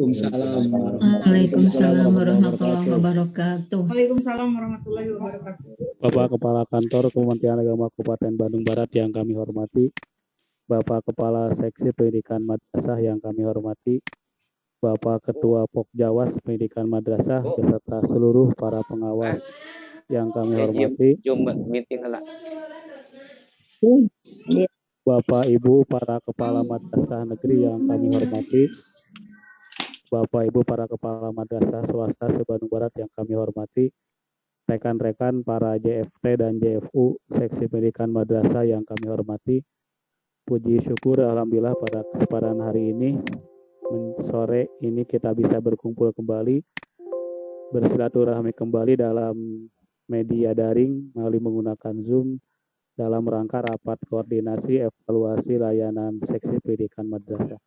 Waalaikumsalam warahmatullahi wabarakatuh. Waalaikumsalam warahmatullahi wabarakatuh. Bapak Kepala Kantor Kementerian Agama Kabupaten Bandung Barat yang kami hormati, Bapak Kepala Seksi Pendidikan Madrasah yang kami hormati, Bapak Ketua Pokjawas Pendidikan Madrasah beserta seluruh para pengawas yang kami hormati, Bapak Ibu para Kepala Madrasah Negeri yang kami hormati, Bapak Ibu para Kepala Madrasah Swasta se-Bandung Barat yang kami hormati, rekan-rekan para JFT dan JFU Seksi Pendidikan Madrasah yang kami hormati, puji syukur alhamdulillah pada kesempatan hari ini sore ini kita bisa berkumpul kembali, bersilaturahmi kembali dalam media daring melalui menggunakan Zoom dalam rangka rapat koordinasi evaluasi layanan seksi pendidikan madrasah.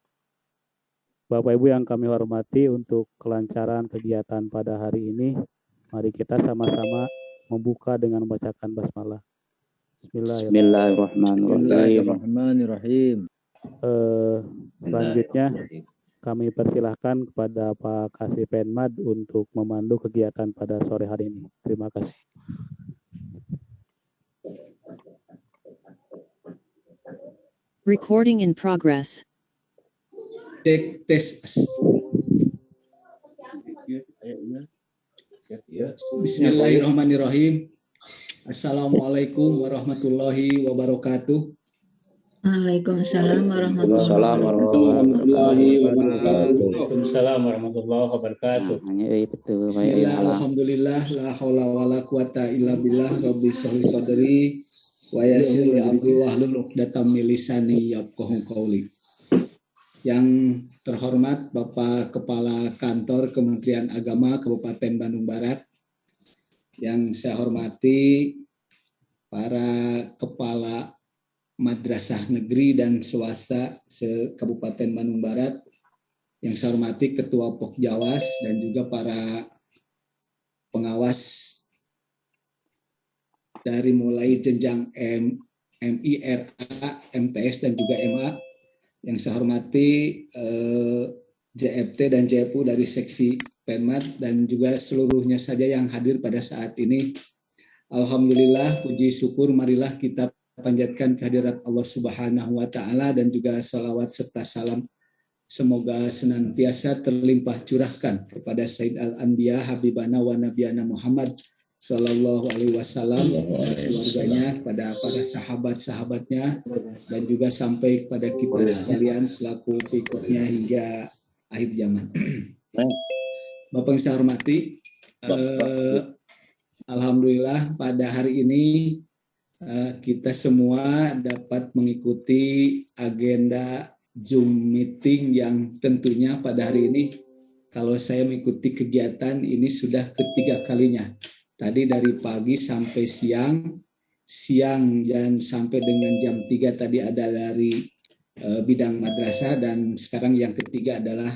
Bapak Ibu yang kami hormati, untuk kelancaran kegiatan pada hari ini, mari kita sama-sama membuka dengan membacakan basmalah. Bismillahirrahmanirrahim. Selanjutnya kami persilahkan kepada Pak Kasih Penmad untuk memandu kegiatan pada sore hari ini. Terima kasih. Recording in progress. Cek tes. Bismillahirrahmanirrahim. Assalamualaikum warahmatullahi wabarakatuh. Waalaikumsalam warahmatullahi wabarakatuh. Waalaikumsalam warahmatullahi wabarakatuh. Bismillah, alhamdulillah, la haula wala quwata illa billah, rabbi sholli sadri wa yassir li amri wahlul 'uqdatam min lisani yafqahu qawli. Yang terhormat Bapak Kepala Kantor Kementerian Agama Kabupaten Bandung Barat, yang saya hormati para kepala madrasah negeri dan swasta se-Kabupaten Bandung Barat, yang saya hormati Ketua Pokjawas dan juga para pengawas dari mulai jenjang MIRA, MTS dan juga MA, yang saya hormati JFT dan JFU dari seksi Penmad dan juga seluruhnya saja yang hadir pada saat ini. Alhamdulillah, puji syukur marilah kita panjatkan kehadirat Allah Subhanahu wa Ta'ala dan juga salawat serta salam semoga senantiasa terlimpah curahkan kepada Sayyid Al-Anbiya Habibana wa Nabiyana Muhammad Sallallahu Alaihi Wasallam, keluarganya, kepada para sahabat-sahabatnya, dan juga sampai kepada kita sekalian selaku pengikutnya hingga akhir zaman. Bapak yang saya hormati, alhamdulillah pada hari ini kita semua dapat mengikuti agenda Zoom meeting yang tentunya pada hari ini, kalau saya mengikuti kegiatan ini sudah ketiga kalinya. Tadi dari pagi sampai siang dan sampai dengan jam 3 tadi ada dari bidang madrasah, dan sekarang yang ketiga adalah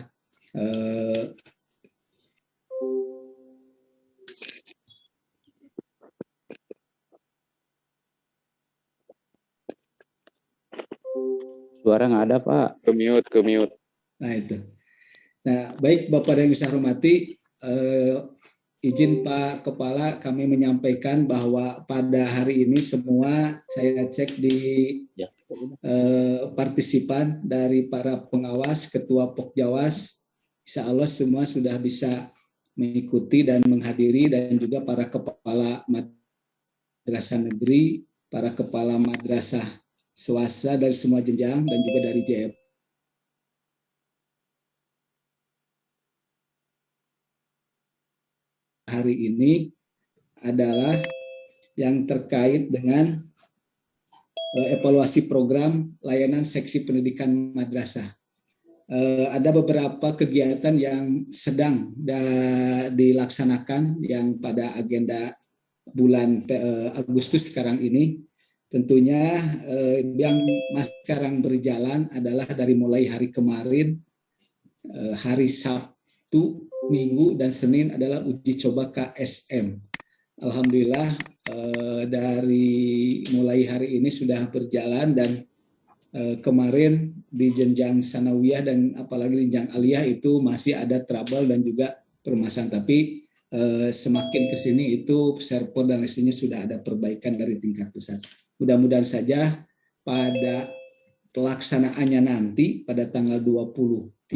Suara nggak ada, Pak. Ke-mute. Nah itu. Nah, baik Bapak yang saya hormati, izin Pak Kepala kami menyampaikan bahwa pada hari ini semua saya cek di partisipan dari para pengawas, Ketua Pokjawas, insya Allah semua sudah bisa mengikuti dan menghadiri, dan juga para kepala madrasah negeri, para kepala madrasah swasta dari semua jenjang, dan juga dari JF. Hari ini adalah yang terkait dengan evaluasi program layanan seksi pendidikan madrasah. Ada beberapa kegiatan yang sedang dilaksanakan yang pada agenda bulan Agustus sekarang ini. Tentunya yang sekarang berjalan adalah dari mulai hari kemarin, hari Sabtu, Minggu, dan Senin adalah uji coba KSM. Alhamdulillah dari mulai hari ini sudah berjalan, dan kemarin di jenjang sanawiyah dan apalagi di jenjang aliyah itu masih ada trouble dan juga permasalahan, tapi semakin ke sini itu server dan listriknya sudah ada perbaikan dari tingkat pusat. Mudah-mudahan saja pada pelaksanaannya nanti pada tanggal 21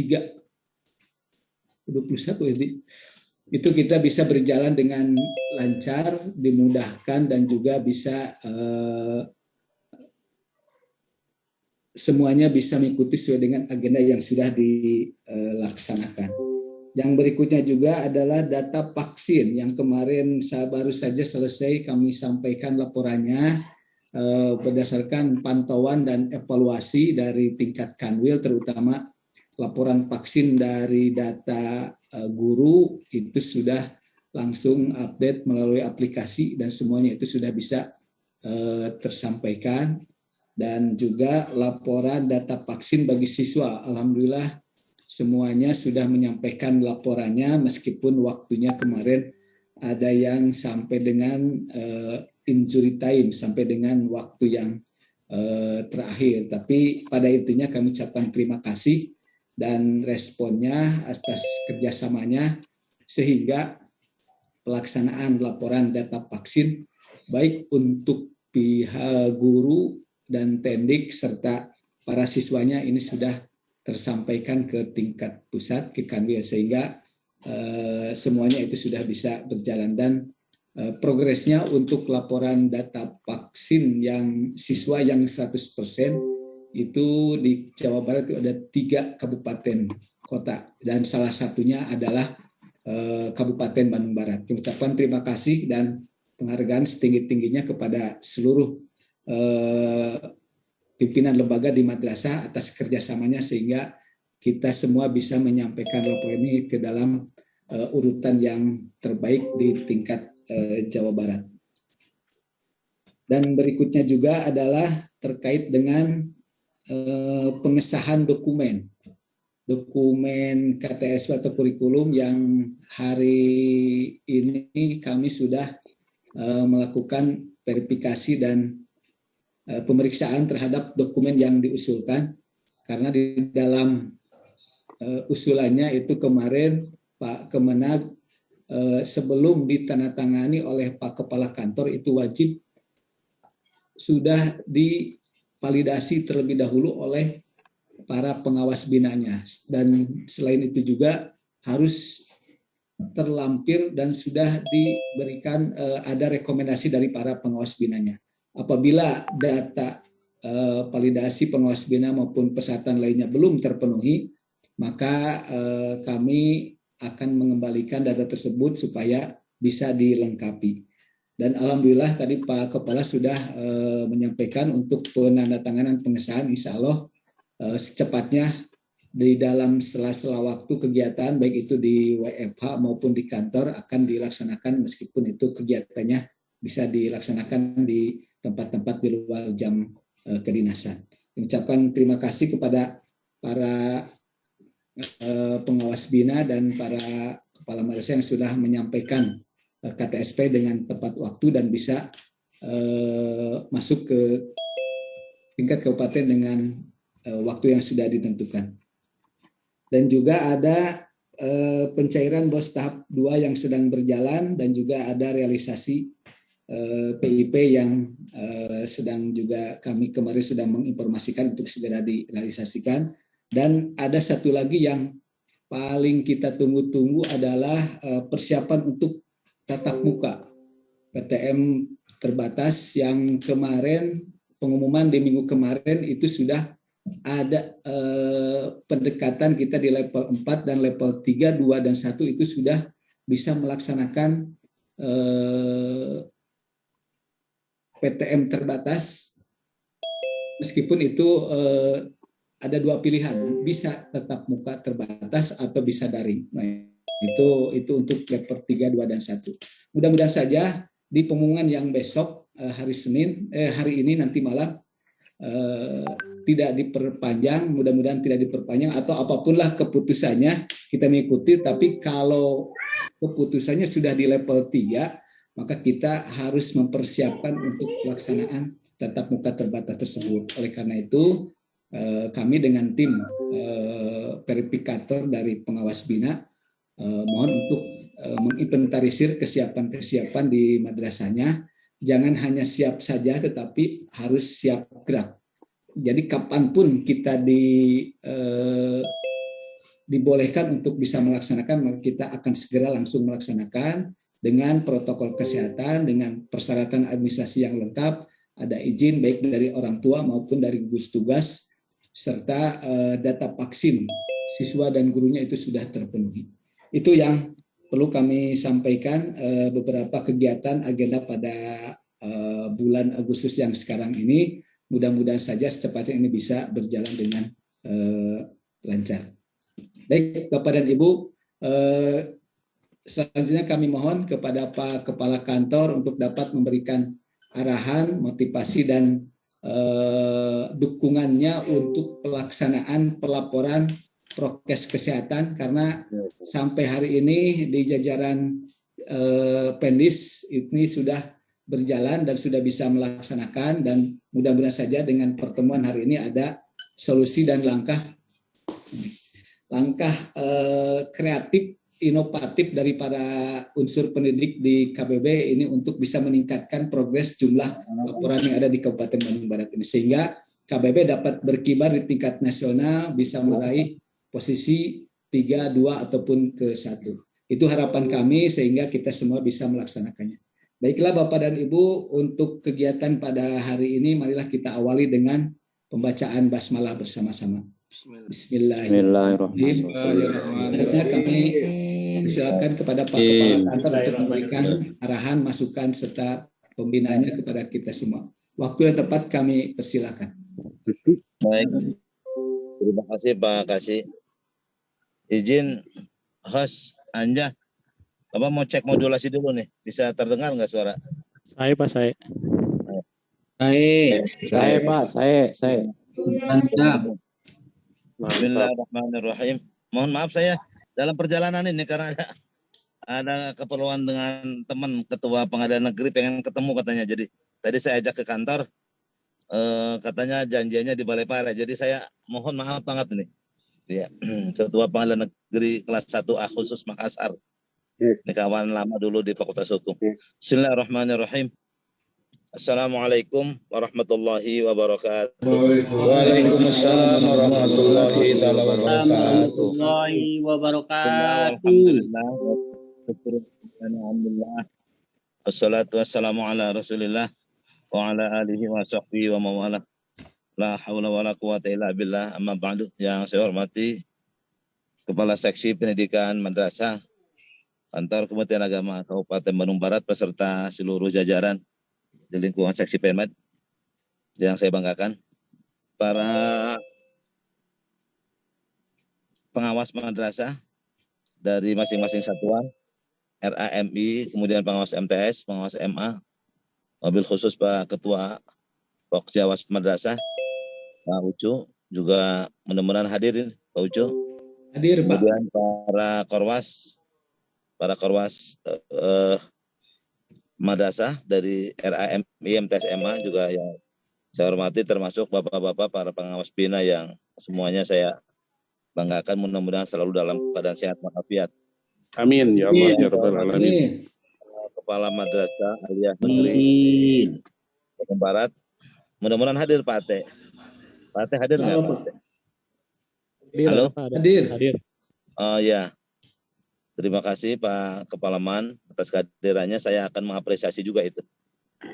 itu kita bisa berjalan dengan lancar, dimudahkan dan juga bisa semuanya bisa mengikuti sesuai dengan agenda yang sudah dilaksanakan. Yang berikutnya juga adalah data vaksin yang kemarin baru saja selesai kami sampaikan laporannya berdasarkan pantauan dan evaluasi dari tingkat Kanwil, terutama laporan vaksin dari data guru itu sudah langsung update melalui aplikasi dan semuanya itu sudah bisa tersampaikan. Dan juga laporan data vaksin bagi siswa, alhamdulillah semuanya sudah menyampaikan laporannya meskipun waktunya kemarin ada yang sampai dengan injury time, sampai dengan waktu yang terakhir. Tapi pada intinya kami ucapkan terima kasih dan responnya atas kerjasamanya sehingga pelaksanaan laporan data vaksin baik untuk pihak guru dan tendik serta para siswanya ini sudah tersampaikan ke tingkat pusat ke Kanwil sehingga semuanya itu sudah bisa berjalan dan progresnya untuk laporan data vaksin yang siswa yang 100% itu di Jawa Barat itu ada 3 kabupaten kota dan salah satunya adalah Kabupaten Bandung Barat. Kami ucapkan terima kasih dan penghargaan setinggi-tingginya kepada seluruh pimpinan lembaga di madrasah atas kerjasamanya sehingga kita semua bisa menyampaikan laporan ini ke dalam urutan yang terbaik di tingkat Jawa Barat. Dan berikutnya juga adalah terkait dengan pengesahan dokumen KTS atau kurikulum yang hari ini kami sudah melakukan verifikasi dan pemeriksaan terhadap dokumen yang diusulkan karena di dalam usulannya itu kemarin Pak Kemenag sebelum ditandatangani oleh Pak Kepala Kantor itu wajib sudah divalidasi terlebih dahulu oleh para pengawas binanya dan selain itu juga harus terlampir dan sudah diberikan ada rekomendasi dari para pengawas binanya. Apabila data validasi pengawas bina maupun persyaratan lainnya belum terpenuhi, maka kami akan mengembalikan data tersebut supaya bisa dilengkapi. Dan alhamdulillah tadi Pak Kepala sudah menyampaikan untuk penandatanganan pengesahan insya Allah secepatnya di dalam sela-sela waktu kegiatan baik itu di WFH maupun di kantor akan dilaksanakan meskipun itu kegiatannya bisa dilaksanakan di tempat-tempat di luar jam kedinasan. Mengucapkan terima kasih kepada para pengawas bina dan para kepala madrasah yang sudah menyampaikan KTSP dengan tepat waktu dan bisa masuk ke tingkat kabupaten dengan waktu yang sudah ditentukan. Dan juga ada pencairan BOS tahap 2 yang sedang berjalan dan juga ada realisasi PIP yang sedang juga kami kemarin sudah menginformasikan untuk segera direalisasikan. Dan ada satu lagi yang paling kita tunggu-tunggu adalah persiapan untuk tatap muka PTM terbatas yang kemarin pengumuman di minggu kemarin itu sudah ada pendekatan kita di level 4 dan level 3, 2, dan 1 itu sudah bisa melaksanakan PTM terbatas meskipun itu ada 2 pilihan, bisa tetap muka terbatas atau bisa daring. Nah, itu untuk level 3, 2, dan 1. Mudah-mudahan saja di pengumuman yang besok hari ini nanti malam tidak diperpanjang, mudah-mudahan tidak diperpanjang atau apapun lah keputusannya kita mengikuti, tapi kalau keputusannya sudah di level 3 maka kita harus mempersiapkan untuk pelaksanaan tatap muka terbatas tersebut. Oleh karena itu kami dengan tim verifikator dari pengawas bina mohon untuk menginventarisir kesiapan-kesiapan di madrasahnya. Jangan hanya siap saja, tetapi harus siap gerak. Jadi kapanpun kita dibolehkan untuk bisa melaksanakan, maka kita akan segera langsung melaksanakan dengan protokol kesehatan, dengan persyaratan administrasi yang lengkap, ada izin baik dari orang tua maupun dari gugus tugas, serta data vaksin siswa dan gurunya itu sudah terpenuhi. Itu yang perlu kami sampaikan, beberapa kegiatan agenda pada bulan Agustus yang sekarang ini. Mudah-mudahan saja secepatnya ini bisa berjalan dengan lancar. Baik, Bapak dan Ibu, selanjutnya kami mohon kepada Pak Kepala Kantor untuk dapat memberikan arahan, motivasi, dan dukungannya untuk pelaksanaan pelaporan prokes kesehatan, karena sampai hari ini di jajaran Pendis ini sudah berjalan dan sudah bisa melaksanakan, dan mudah-mudahan saja dengan pertemuan hari ini ada solusi dan langkah kreatif, inovatif dari para unsur pendidik di KBB ini untuk bisa meningkatkan progres jumlah laporan yang ada di Kabupaten Bandung Barat ini, sehingga KBB dapat berkibar di tingkat nasional, bisa meraih posisi 3, 2 ataupun ke 1. Itu harapan kami sehingga kita semua bisa melaksanakannya. Baiklah Bapak dan Ibu, untuk kegiatan pada hari ini marilah kita awali dengan pembacaan basmalah bersama-sama. Bismillahirrahmanirrahim. Selanjutnya kami silakan kepada Pak Kepala Kantor untuk memberikan arahan, masukan, serta pembinaannya kepada kita semua. Waktu yang tepat kami persilakan. Baik, terima kasih Pak Kasih. Izin host Anja, Bapak mau cek modulasi dulu nih, bisa terdengar nggak suara? Saya Pak, saya. Saya Pak, saya. Bismillahirrahmanirrahim. Mohon maaf saya dalam perjalanan ini karena ada keperluan dengan teman ketua pengadilan negeri, pengen ketemu katanya. Jadi tadi saya ajak ke kantor, katanya janjiannya di Balai Pare. Jadi saya mohon maaf banget ini. Ya, ketua pengadilan negeri kelas 1A khusus Makassar. Ini kawan lama dulu di Fakultas Hukum. Bismillahirrahmanirrahim. Assalamualaikum warahmatullahi wabarakatuh. Waalaikumsalam warahmatullahi wabarakatuh. Alhamdulillah. Wassalatu wassalamu ala Rasulillah wa ala alihi wa sahbihi wa mawala. La haula wa la quwata illa billah. Amma ba'du. Yang saya hormati Kepala Seksi Pendidikan Madrasah Kantor Kementerian Agama Kabupaten Bandung Barat beserta seluruh jajaran di lingkungan Seksi Penmad yang saya banggakan, para pengawas madrasah dari masing-masing satuan, RAMI, kemudian pengawas MTS, pengawas MA, mobil khusus Pak Ketua Pokjawas Madrasah, Pak Ucu, juga mudah-mudahan hadirin Pak Ucu. Hadir Pak. Kemudian para korwas madrasah dari RAMI, MTS, MA juga yang saya hormati, termasuk bapak-bapak para pengawas bina yang semuanya saya banggakan, mudah-mudahan selalu dalam keadaan sehat walafiat. Amin ya Allah ya Rabbal alamin. Kepala Madrasah Aliyah Negeri Bandung Barat, mudah-mudahan hadir Pak Ate. Pak Ate hadir nggak Pak Ate? Halo? Hadir. Oh ya. Terima kasih Pak Kepala Man atas kehadirannya. Saya akan mengapresiasi juga itu.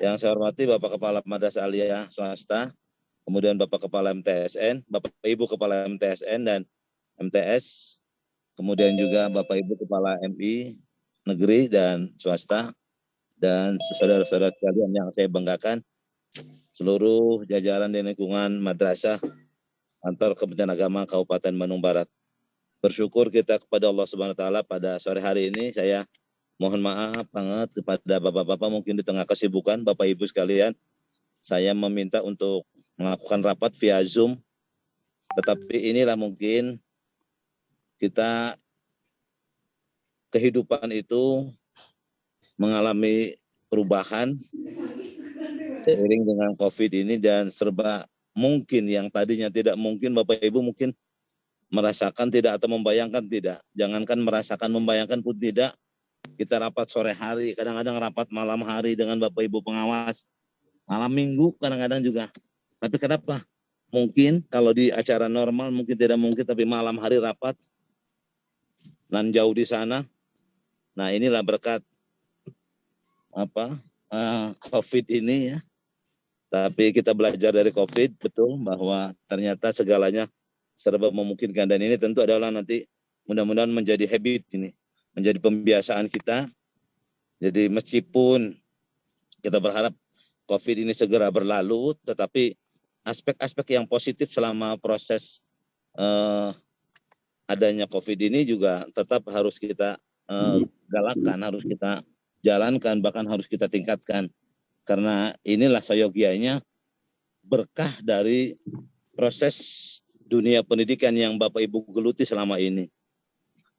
Yang saya hormati Bapak Kepala Madrasah Aliyah Swasta, kemudian Bapak Kepala MTSN, Bapak Ibu Kepala MTSN dan MTS, kemudian juga Bapak Ibu Kepala MI Negeri dan Swasta, dan saudara-saudara sekalian yang saya banggakan, seluruh jajaran di lingkungan madrasah Kantor Kementerian Agama Kabupaten Bandung Barat. Bersyukur kita kepada Allah Subhanahu wa taala pada sore hari ini. Saya mohon maaf banget kepada bapak-bapak mungkin di tengah kesibukan, Bapak Ibu sekalian. Saya meminta untuk melakukan rapat via Zoom. Tetapi inilah mungkin kita kehidupan itu mengalami perubahan seiring dengan COVID ini dan serba mungkin, yang tadinya tidak mungkin, Bapak Ibu mungkin merasakan tidak atau membayangkan tidak. Jangankan merasakan, membayangkan pun tidak. Kita rapat sore hari, kadang-kadang rapat malam hari dengan Bapak Ibu pengawas. Malam minggu kadang-kadang juga. Tapi kenapa? Mungkin kalau di acara normal mungkin tidak mungkin, tapi malam hari rapat. Nan jauh di sana. Nah, inilah berkat COVID ini ya. Tapi kita belajar dari COVID, betul, bahwa ternyata segalanya serba memungkinkan. Dan ini tentu adalah nanti mudah-mudahan menjadi habit ini, menjadi pembiasaan kita. Jadi meskipun kita berharap COVID ini segera berlalu, tetapi aspek-aspek yang positif selama proses adanya COVID ini juga tetap harus kita galakkan, harus kita jalankan, bahkan harus kita tingkatkan. Karena inilah seyogianya berkah dari proses dunia pendidikan yang Bapak Ibu geluti selama ini.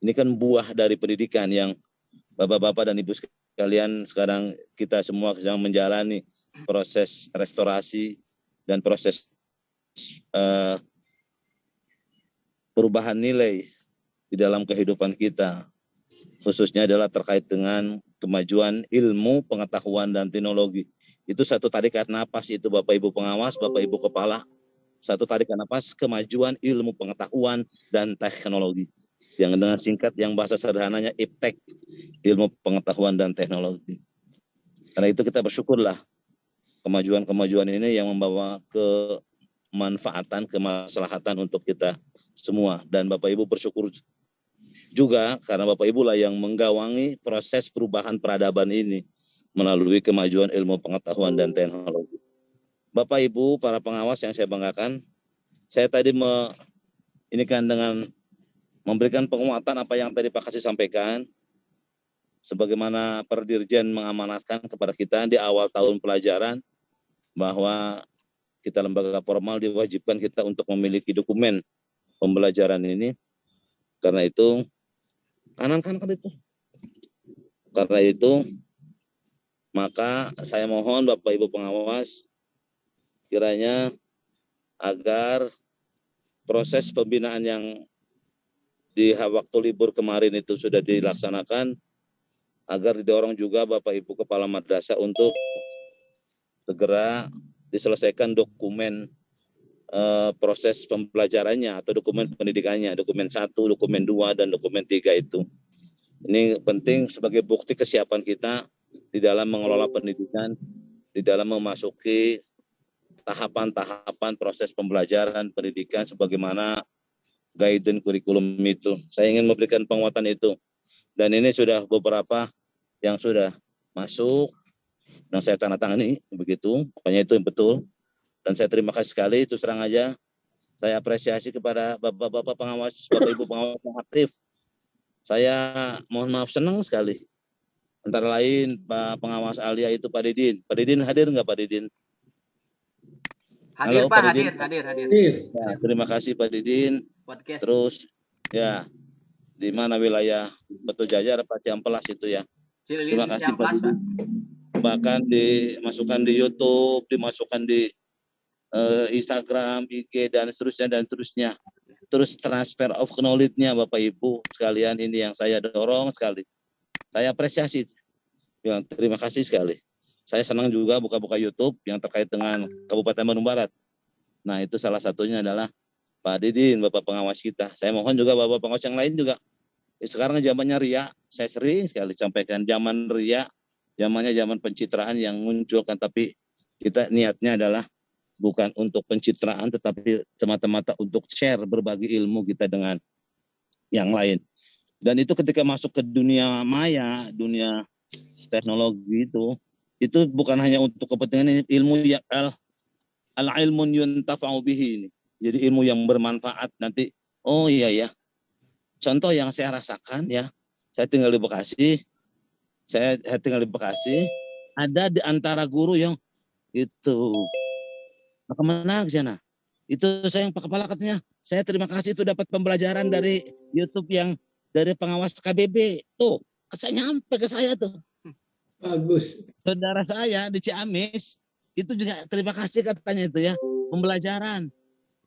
Ini kan buah dari pendidikan yang Bapak-Bapak dan Ibu sekalian sekarang kita semua sedang menjalani proses restorasi dan proses perubahan nilai di dalam kehidupan kita. Khususnya adalah terkait dengan kemajuan ilmu, pengetahuan, dan teknologi. Itu satu tarikan napas itu Bapak Ibu pengawas, Bapak Ibu kepala. Satu tarikan napas kemajuan ilmu, pengetahuan, dan teknologi. Yang dengan singkat, yang bahasa sederhananya IPTEK, ilmu, pengetahuan, dan teknologi. Karena itu kita bersyukurlah kemajuan-kemajuan ini yang membawa kemanfaatan, kemaslahatan untuk kita semua. Dan Bapak Ibu bersyukur juga karena Bapak Ibu lah yang menggawangi proses perubahan peradaban ini melalui kemajuan ilmu, pengetahuan, dan teknologi. Bapak Ibu para pengawas yang saya banggakan, saya tadi ini kan dengan memberikan penguatan apa yang tadi Pak Kasih sampaikan, sebagaimana Perdirjen mengamanatkan kepada kita di awal tahun pelajaran bahwa kita lembaga formal diwajibkan kita untuk memiliki dokumen pembelajaran ini. Karena itu kanan itu. Karena itu maka saya mohon Bapak Ibu pengawas kiranya agar proses pembinaan yang di waktu libur kemarin itu sudah dilaksanakan, agar didorong juga Bapak Ibu kepala madrasah untuk segera diselesaikan dokumen proses pembelajarannya atau dokumen pendidikannya, dokumen 1, dokumen 2, dan dokumen 3 itu. Ini penting sebagai bukti kesiapan kita di dalam mengelola pendidikan, di dalam memasuki tahapan-tahapan proses pembelajaran pendidikan sebagaimana guidance kurikulum itu. Saya ingin memberikan penguatan itu. Dan ini sudah beberapa yang sudah masuk, yang saya tanda tangani, begitu. Pokoknya itu yang betul. Dan saya terima kasih sekali, itu serang aja. Saya apresiasi kepada Bapak-Bapak pengawas, Bapak Ibu pengawas yang aktif. Saya mohon maaf senang sekali. Antara lain Pak Pengawas Alia itu Pak Didin. Pak Didin hadir nggak Pak Didin? Hadir. Halo, Pak, hadir. Ya, terima kasih Pak Didin. Podcast. Terus ya di mana wilayah Batu Jajar Pak Ciampelas itu ya. Terima kasih Pak Didin. Bahkan dimasukkan di YouTube, dimasukkan di Instagram, IG, dan seterusnya. Terus transfer of knowledge-nya Bapak Ibu sekalian, ini yang saya dorong sekali. Saya apresiasi. Ya, terima kasih sekali. Saya senang juga buka-buka YouTube yang terkait dengan Kabupaten Bandung Barat. Nah, itu salah satunya adalah Pak Didin, Bapak pengawas kita. Saya mohon juga Bapak pengawas yang lain juga. Sekarang zamannya ria, saya sering sekali sampaikan zaman ria, zamannya zaman pencitraan yang munculkan, tapi kita niatnya adalah bukan untuk pencitraan, tetapi semata-mata untuk share, berbagi ilmu kita dengan yang lain. Dan itu ketika masuk ke dunia maya, dunia teknologi itu bukan hanya untuk kepentingan ilmu yang al-ilmun yuntafa'u bihi ini. Jadi ilmu yang bermanfaat nanti. Oh iya ya. Contoh yang saya rasakan ya, saya tinggal di Bekasi. Ada di antara guru yang itu kemana ke sana? Itu saya yang Pak Kepala katanya, saya terima kasih itu dapat pembelajaran dari YouTube yang dari pengawas KBB. Tuh, saya nyampe ke saya tuh. Bagus. Saudara saya di Ciamis, itu juga terima kasih katanya itu ya. pembelajaran.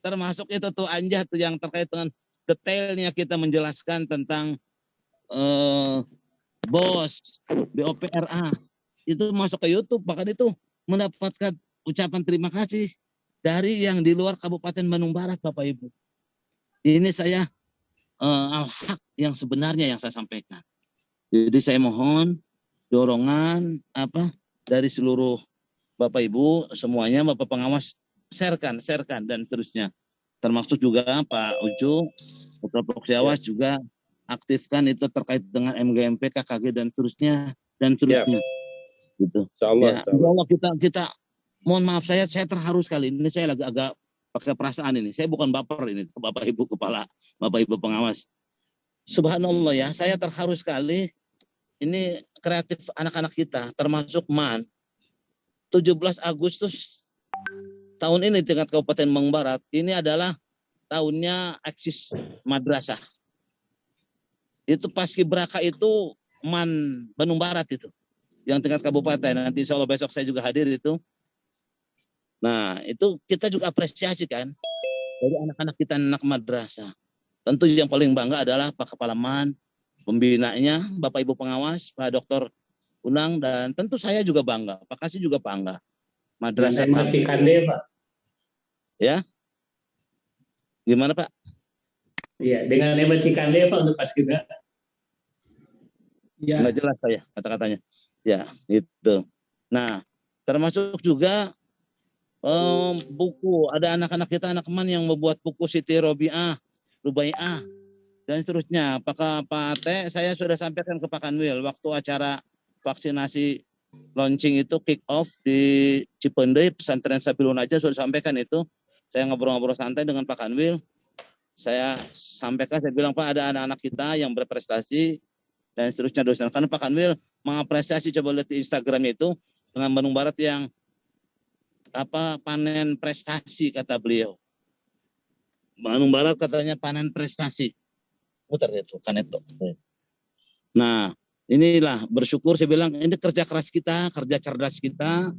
Termasuk itu tuh Anja tuh yang terkait dengan detailnya kita menjelaskan tentang BOS, BOPRA. Itu masuk ke YouTube, bahkan itu mendapatkan ucapan terima kasih dari yang di luar Kabupaten Bandung Barat, Bapak Ibu. Ini saya al-haq yang sebenarnya yang saya sampaikan. Jadi saya mohon dorongan dari seluruh Bapak Ibu semuanya, Bapak pengawas, sharekan dan terusnya. Termasuk juga Pak Ucu, Putra Proksiawas juga aktifkan itu terkait dengan MGMP, KKG dan seterusnya. Gitu. Insyaallah. Ya, kita mohon maaf saya terharu sekali. Ini saya agak pakai perasaan ini. Saya bukan baper ini, Bapak Ibu kepala, Bapak Ibu pengawas. Subhanallah ya, saya terharu sekali. Ini kreatif anak-anak kita, termasuk MAN. 17 Agustus tahun ini tingkat Kabupaten Bandung Barat, ini adalah tahunnya eksis madrasah. Itu paskibraka itu MAN Bandung Barat itu. Yang tingkat kabupaten, nanti insya Allah besok saya juga hadir itu. Nah, itu kita juga apresiasi kan dari anak-anak kita, anak madrasah. Tentu yang paling bangga adalah Pak Kepala MAN, pembinanya, Bapak Ibu pengawas, Pak Dr. Unang, dan tentu saya juga bangga. Pak Kasih juga bangga. Madrasah Cikande, Pak. Ya, gimana Pak? Iya, dengan Eman Cikande Pak untuk paskibra. Ya. Nggak jelas saya kata-katanya. Ya, itu. Nah, termasuk juga buku. Ada anak-anak kita, anak MAN yang membuat buku Siti Robiah, Rubaiah, dan seterusnya. Apakah Pak Ate, saya sudah sampaikan ke Pak Kanwil waktu acara vaksinasi launching itu kick off di Cipendei, pesantren Sabilun aja sudah sampaikan itu. Saya ngobrol-ngobrol santai dengan Pak Kanwil. Saya sampaikan, saya bilang Pak, ada anak-anak kita yang berprestasi dan seterusnya dosen. Karena Pak Kanwil mengapresiasi, coba lihat di Instagram itu dengan Bandung Barat yang panen prestasi kata beliau. Bandung Barat katanya panen prestasi. Putar itu kan itu. Nah, inilah bersyukur saya bilang ini kerja keras kita, kerja cerdas kita.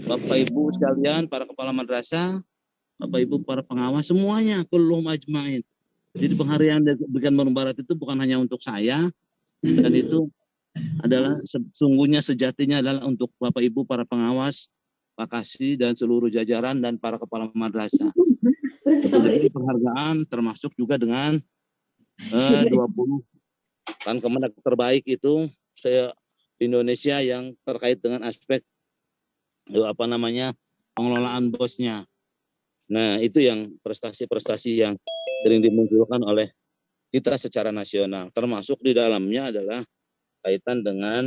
Bapak Ibu sekalian, para kepala madrasah, Bapak Ibu para pengawas semuanya kulluhum ajmain. Jadi penghargaan berikan Bandung Barat itu bukan hanya untuk saya, dan itu adalah sesungguhnya sejatinya adalah untuk Bapak Ibu para pengawas, Pak Kasih dan seluruh jajaran dan para kepala madrasah. Jadi penghargaan termasuk juga dengan 20 kan kemenang terbaik itu saya di Indonesia yang terkait dengan aspek pengelolaan bosnya. Nah, itu yang prestasi-prestasi yang sering dimunculkan oleh kita secara nasional, termasuk di dalamnya adalah kaitan dengan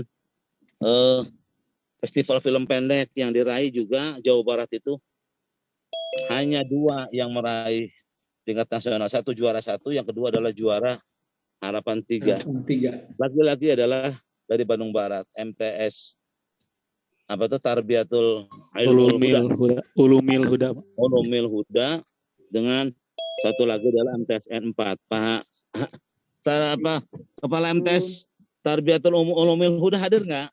festival film pendek yang diraih juga Jawa Barat itu hanya 2 yang meraih tingkat nasional, 1 juara 1, yang kedua adalah juara Harapan 3. Lagi-lagi adalah dari Bandung Barat, MTS Tarbiyatul Ulumil Huda dengan satu lagi adalah MTSN 4. Pak Kepala MTS Tarbiyatul Ulumil Huda hadir nggak?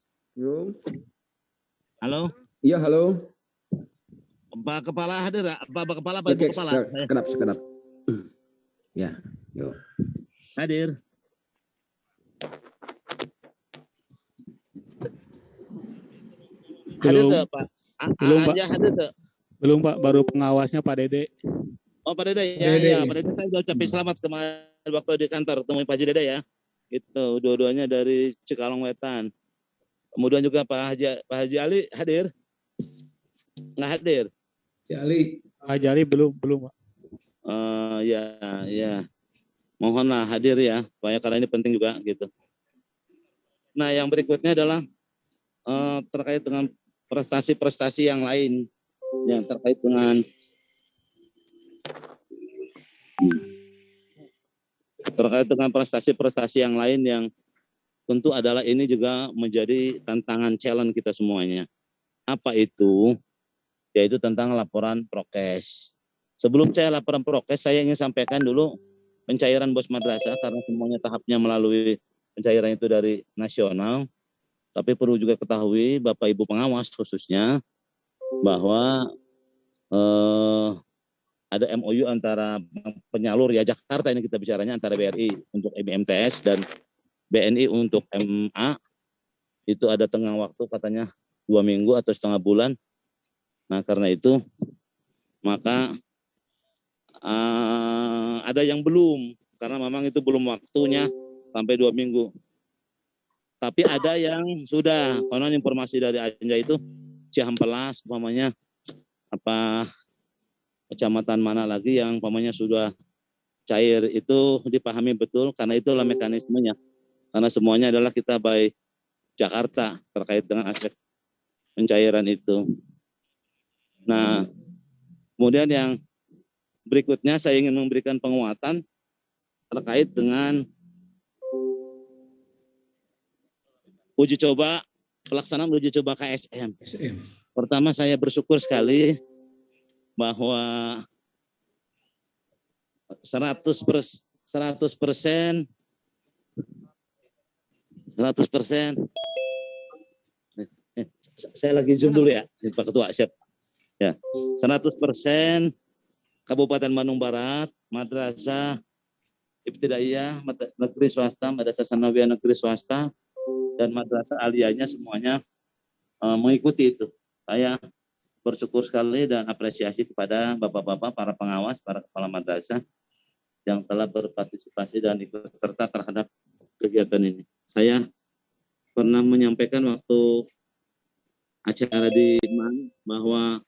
Halo? Iya, halo. Pak Kepala hadir nggak? Pak Kepala, Pak Ibu Kepala. Sekedap. Ya, yuk. Hadir. Belum, hadir Pak. Belum Pak. Hadir tuh. Belum Pak, baru pengawasnya Pak Dede. Oh Pak Dede ya, Pak Dede saya udah ucapin selamat kemarin waktu di kantor temui Pak Dede ya. Itu dua-duanya dari Cikalong Wetan. Kemudian juga Pak Haji Ali hadir? Nggak hadir? Pak Haji Ali belum Pak. Ya. Mohonlah hadir ya, supaya karena ini penting juga gitu. Nah, yang berikutnya adalah terkait dengan prestasi-prestasi yang lain yang terkait dengan prestasi-prestasi yang lain yang tentu adalah ini juga menjadi tantangan challenge kita semuanya. Apa itu? Yaitu tentang laporan prokes. Sebelum saya laporan prokes, saya ingin sampaikan dulu pencairan bos madrasah karena semuanya tahapnya melalui pencairan itu dari nasional. Tapi perlu juga ketahui Bapak Ibu pengawas khususnya bahwa ada MOU antara penyalur ya Jakarta ini kita bicaranya antara BRI untuk MTS dan BNI untuk MA. Itu ada tengah waktu katanya 2 minggu atau setengah bulan. Nah karena itu maka ada yang belum, karena memang itu belum waktunya sampai 2 minggu. Tapi ada yang sudah, konon informasi dari Anja itu Cihampelas umpamanya apa kecamatan mana lagi yang umpamanya sudah cair, itu dipahami betul karena itulah mekanismenya. Karena semuanya adalah kita by Jakarta terkait dengan aspek pencairan itu. Nah, kemudian yang berikutnya saya ingin memberikan penguatan terkait dengan uji coba, pelaksanaan uji coba KSM. Pertama saya bersyukur sekali bahwa 100% saya lagi zoom dulu ya, Pak Ketua, siap. Ya, 100% Kabupaten Bandung Barat, Madrasah Ibtidaiyah negeri swasta, Madrasah Sanawiyah negeri swasta, dan Madrasah Aliyahnya semuanya mengikuti itu. Saya bersyukur sekali dan apresiasi kepada bapak-bapak, para pengawas, para kepala madrasah yang telah berpartisipasi dan ikut serta terhadap kegiatan ini. Saya pernah menyampaikan waktu acara di MAN bahwa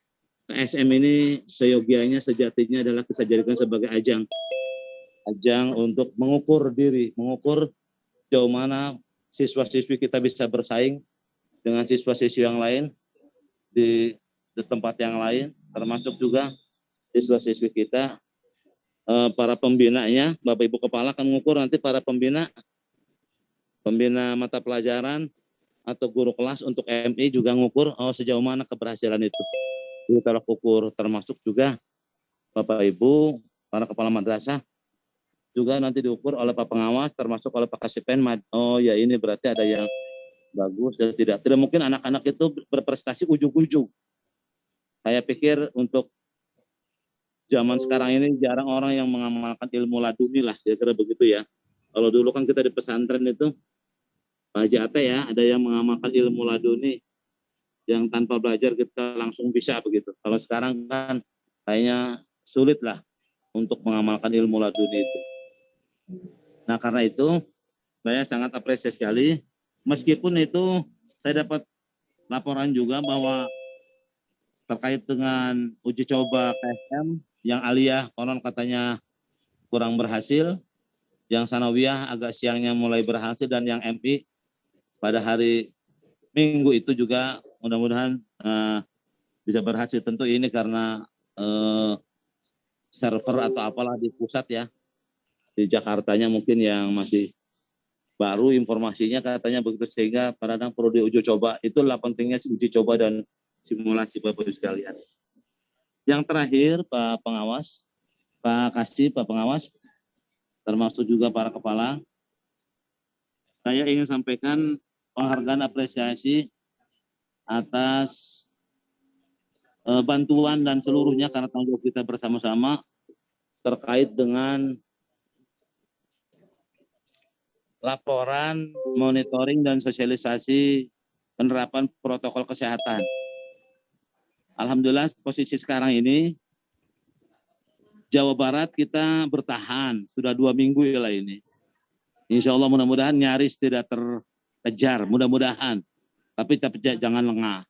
KSM ini seyogianya, sejatinya adalah kita jadikan sebagai ajang untuk mengukur diri, mengukur jauh mana siswa-siswi kita bisa bersaing dengan siswa-siswi yang lain di tempat yang lain, termasuk juga siswa-siswi kita, para pembinanya, Bapak Ibu Kepala akan mengukur nanti para pembina mata pelajaran atau guru kelas untuk MI juga mengukur sejauh mana keberhasilan itu. Kita ukur, termasuk juga Bapak Ibu, para kepala madrasah, juga nanti diukur oleh Pak Pengawas, termasuk oleh Pak Kasipenmad. Oh ya ini berarti ada yang bagus dan tidak mungkin anak-anak itu berprestasi ujug-ujug. Saya pikir untuk zaman sekarang ini jarang orang yang mengamalkan ilmu laduni lah, kira-kira begitu ya. Kalau dulu kan kita di pesantren itu, Pak Haji Ate ya, ada yang mengamalkan ilmu laduni yang tanpa belajar kita langsung bisa begitu. Kalau sekarang kan kayaknya sulit lah untuk mengamalkan ilmu laduni itu. Nah karena itu saya sangat apresiasi sekali. Meskipun itu saya dapat laporan juga bahwa terkait dengan uji coba KSM yang aliyah konon katanya kurang berhasil, yang sanawiyah agak siangnya mulai berhasil, dan yang MI pada hari Minggu itu juga mudah-mudahan bisa berhasil. Tentu ini karena server atau apalah di pusat ya, di Jakartanya mungkin yang masih baru informasinya katanya begitu, sehingga kadang perlu diuji coba. Itulah pentingnya uji coba dan simulasi Bapak Ibu sekalian. Yang terakhir Pak Pengawas, Pak Kasih, Pak Pengawas, termasuk juga para kepala, saya ingin sampaikan penghargaan apresiasi atas bantuan dan seluruhnya karena tanggung jawab kita bersama-sama terkait dengan laporan, monitoring, dan sosialisasi penerapan protokol kesehatan. Alhamdulillah posisi sekarang ini Jawa Barat kita bertahan sudah 2 minggu ya lah ini. Insya Allah mudah-mudahan nyaris tidak terkejar, mudah-mudahan. Tapi jangan lengah.